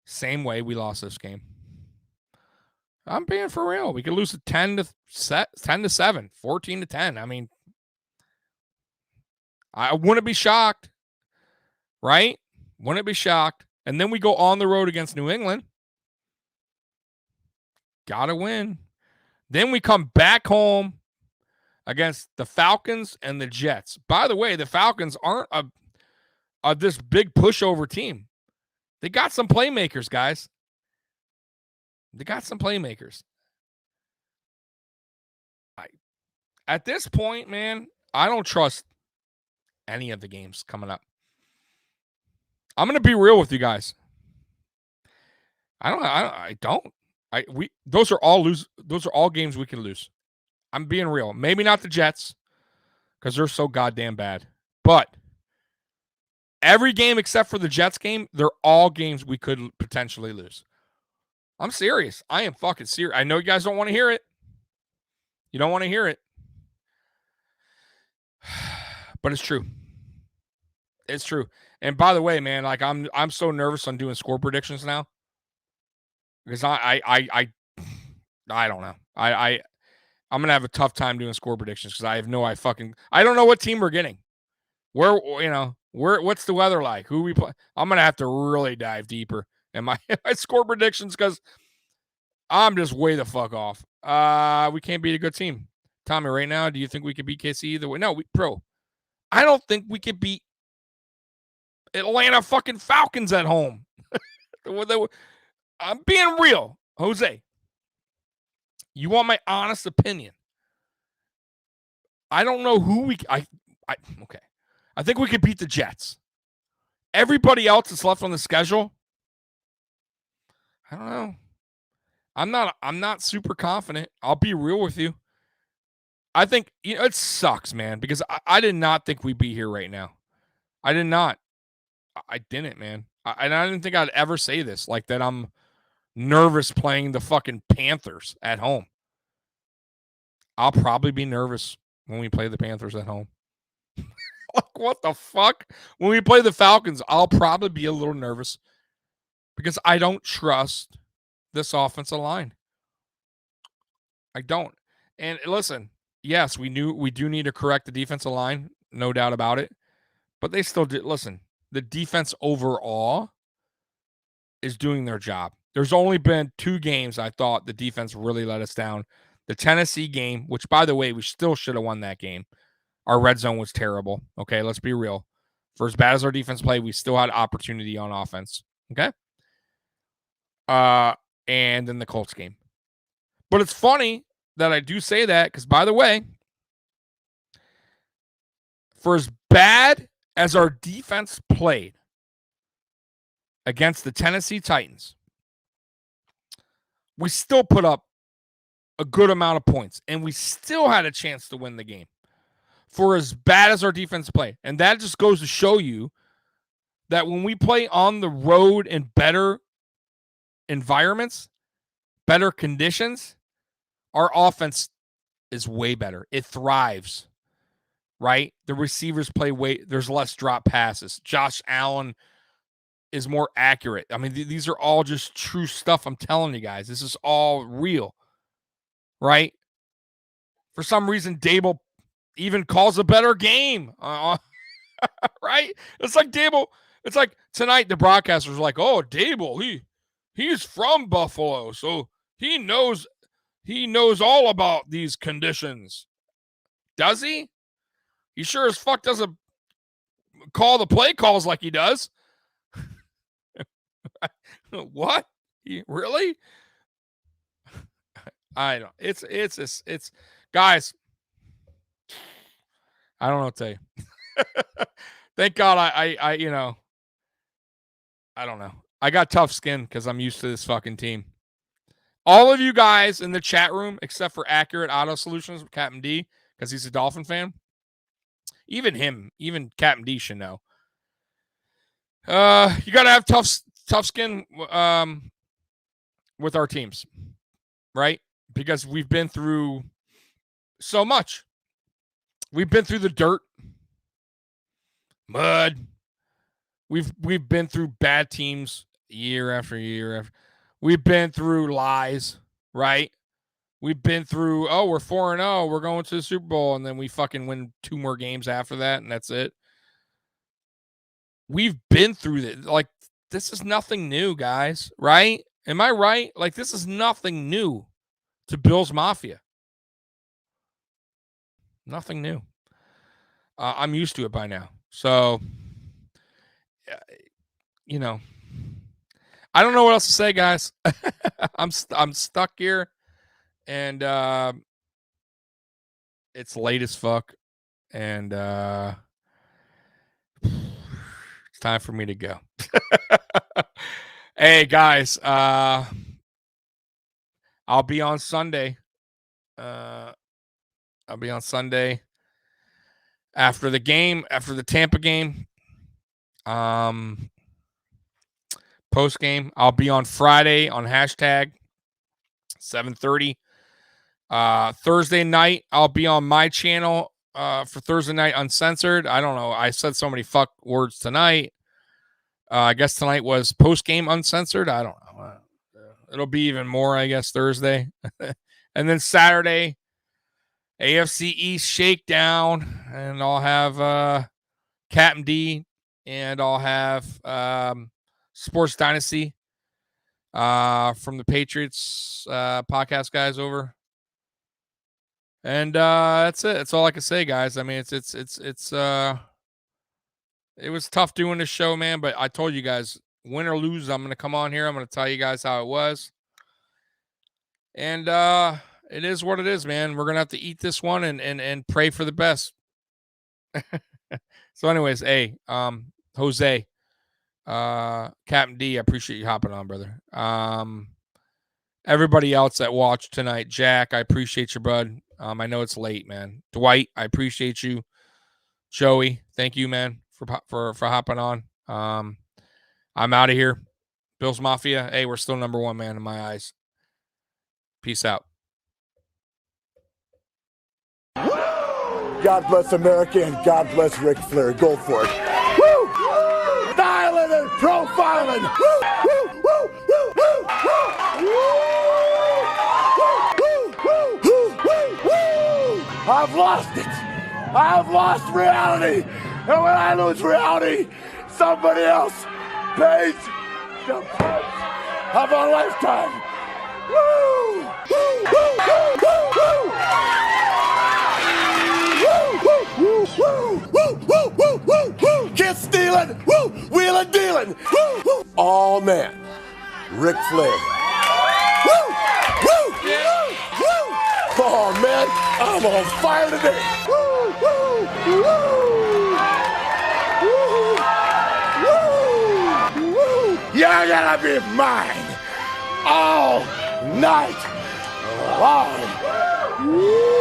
Same way we lost this game. I'm being for real. We could lose 10-7, 14-10. I mean, I wouldn't be shocked, right? Wouldn't be shocked. And then we go on the road against New England. Gotta win. Then we come back home against the Falcons and the Jets. By the way, the Falcons aren't this big pushover team. They got some playmakers, guys. They got some playmakers. At this point, man, I don't trust any of the games coming up. I'm going to be real with you guys. I don't. Those are all games we can lose. I'm being real. Maybe not the Jets because they're so goddamn bad. But every game except for the Jets game, they're all games we could potentially lose. I'm serious. I am fucking serious. I know you guys don't want to hear it. You don't want to hear it. But it's true. It's true. And by the way, man, like I'm so nervous on doing score predictions now. Because I don't know. I'm gonna have a tough time doing score predictions because I have no I don't know what team we're getting. What's the weather like? Who we play? I'm gonna have to really dive deeper in my score predictions because I'm just way the fuck off. We can't beat a good team. Tommy, right now, do you think we could beat KC either way? No, I don't think we could beat Atlanta fucking Falcons at home. I'm being real, Jose. You want my honest opinion? I don't know who okay. I think we could beat the Jets. Everybody else that's left on the schedule, I don't know. I'm not super confident. I'll be real with you. I think it sucks, man, because I did not think we'd be here right now. I did not. I didn't, man. I didn't think I'd ever say this, like that I'm nervous playing the fucking Panthers at home. I'll probably be nervous when we play the Panthers at home. Like, what the fuck? When we play the Falcons, I'll probably be a little nervous because I don't trust this offensive line. I don't. And listen, yes, we do need to correct the defensive line, no doubt about it. But they still did. Listen, the defense overall is doing their job. There's only been 2 games I thought the defense really let us down. The Tennessee game, which, by the way, we still should have won that game. Our red zone was terrible. Okay, let's be real. For as bad as our defense played, we still had opportunity on offense. Okay? And then the Colts game. But it's funny that I do say that because, by the way, for as bad as our defense played against the Tennessee Titans, we still put up a good amount of points, and we still had a chance to win the game for as bad as our defense played. And that just goes to show you that when we play on the road in better environments, better conditions, our offense is way better. It thrives, right? The receivers play there's less drop passes. Josh Allen is more accurate. I mean, these are all just true stuff I'm telling you guys. This is all real, right? For some reason, Dable even calls a better game, right? It's like Dable. It's like tonight the broadcasters were like, "Oh, Dable, he's from Buffalo, so he knows all about these conditions." Does he? He sure as fuck doesn't call the play calls like he does. What? Really? I don't. It's guys. I don't know what to tell you. Thank God I I don't know. I got tough skin because I'm used to this fucking team. All of you guys in the chat room, except for Accurate Auto Solutions, Captain D, because he's a Dolphin fan. Even him, even Captain D should know. You got to have tough skin with our teams, right? Because we've been through so much. We've been through the dirt, mud. We've been through bad teams year after year after. We've been through lies, right? We've been through, we're 4-0, we're going to the Super Bowl, and then we fucking win 2 more games after that, and that's it. We've been through this. Like, this is nothing new, guys, right? Am I right? Like, this is nothing new to Bills Mafia. Nothing new. I'm used to it by now. So, I don't know what else to say, guys. I'm stuck here, and it's late as fuck, and it's time for me to go. Hey, guys, I'll be on Sunday. I'll be on Sunday after the game, after the Tampa game. Post game. I'll be on Friday on hashtag 7:30. Thursday night, I'll be on my channel for Thursday Night Uncensored. I don't know. I said so many fuck words tonight. I guess tonight was Postgame Uncensored. I don't know. It'll be even more, I guess, Thursday. And then Saturday, AFC East Shakedown. And I'll have Captain D. And I'll have Sports Dynasty from the Patriots podcast guys over. And that's it. That's all I can say, guys. I mean, it was tough doing this show, man, but I told you guys, win or lose, I'm going to come on here. I'm going to tell you guys how it was. And it is what it is, man. We're going to have to eat this one and pray for the best. So anyways, hey, Jose, Captain D, I appreciate you hopping on, brother. Everybody else that watched tonight, Jack, I appreciate you, bud. I know it's late, man. Dwight, I appreciate you. Joey, thank you, man, for hopping on. I'm out of here. Bills Mafia, hey, we're still number one, man, in my eyes. Peace out. God bless America and God bless Ric Flair. Go for it. Woo! Styling and profiling. Woo! Woo! Woo! Woo! Woo! Woo! Woo! Woo! Woo! I've lost it. I've lost reality. And when I lose reality, somebody else pays the price of a lifetime. Woo! Woo! Woo! Woo! Woo! Woo! Woo! Woo! Woo! Woo! Woo! Woo! Kiss stealing! Woo! Wheeling dealing! Woo! Woo! All man, Ric Flair. Woo! Woo! Woo! Woo! Oh man, I'm on fire today! Woo! Woo! Woo! Woo! Woo! You're gonna be mine all night long. Woo!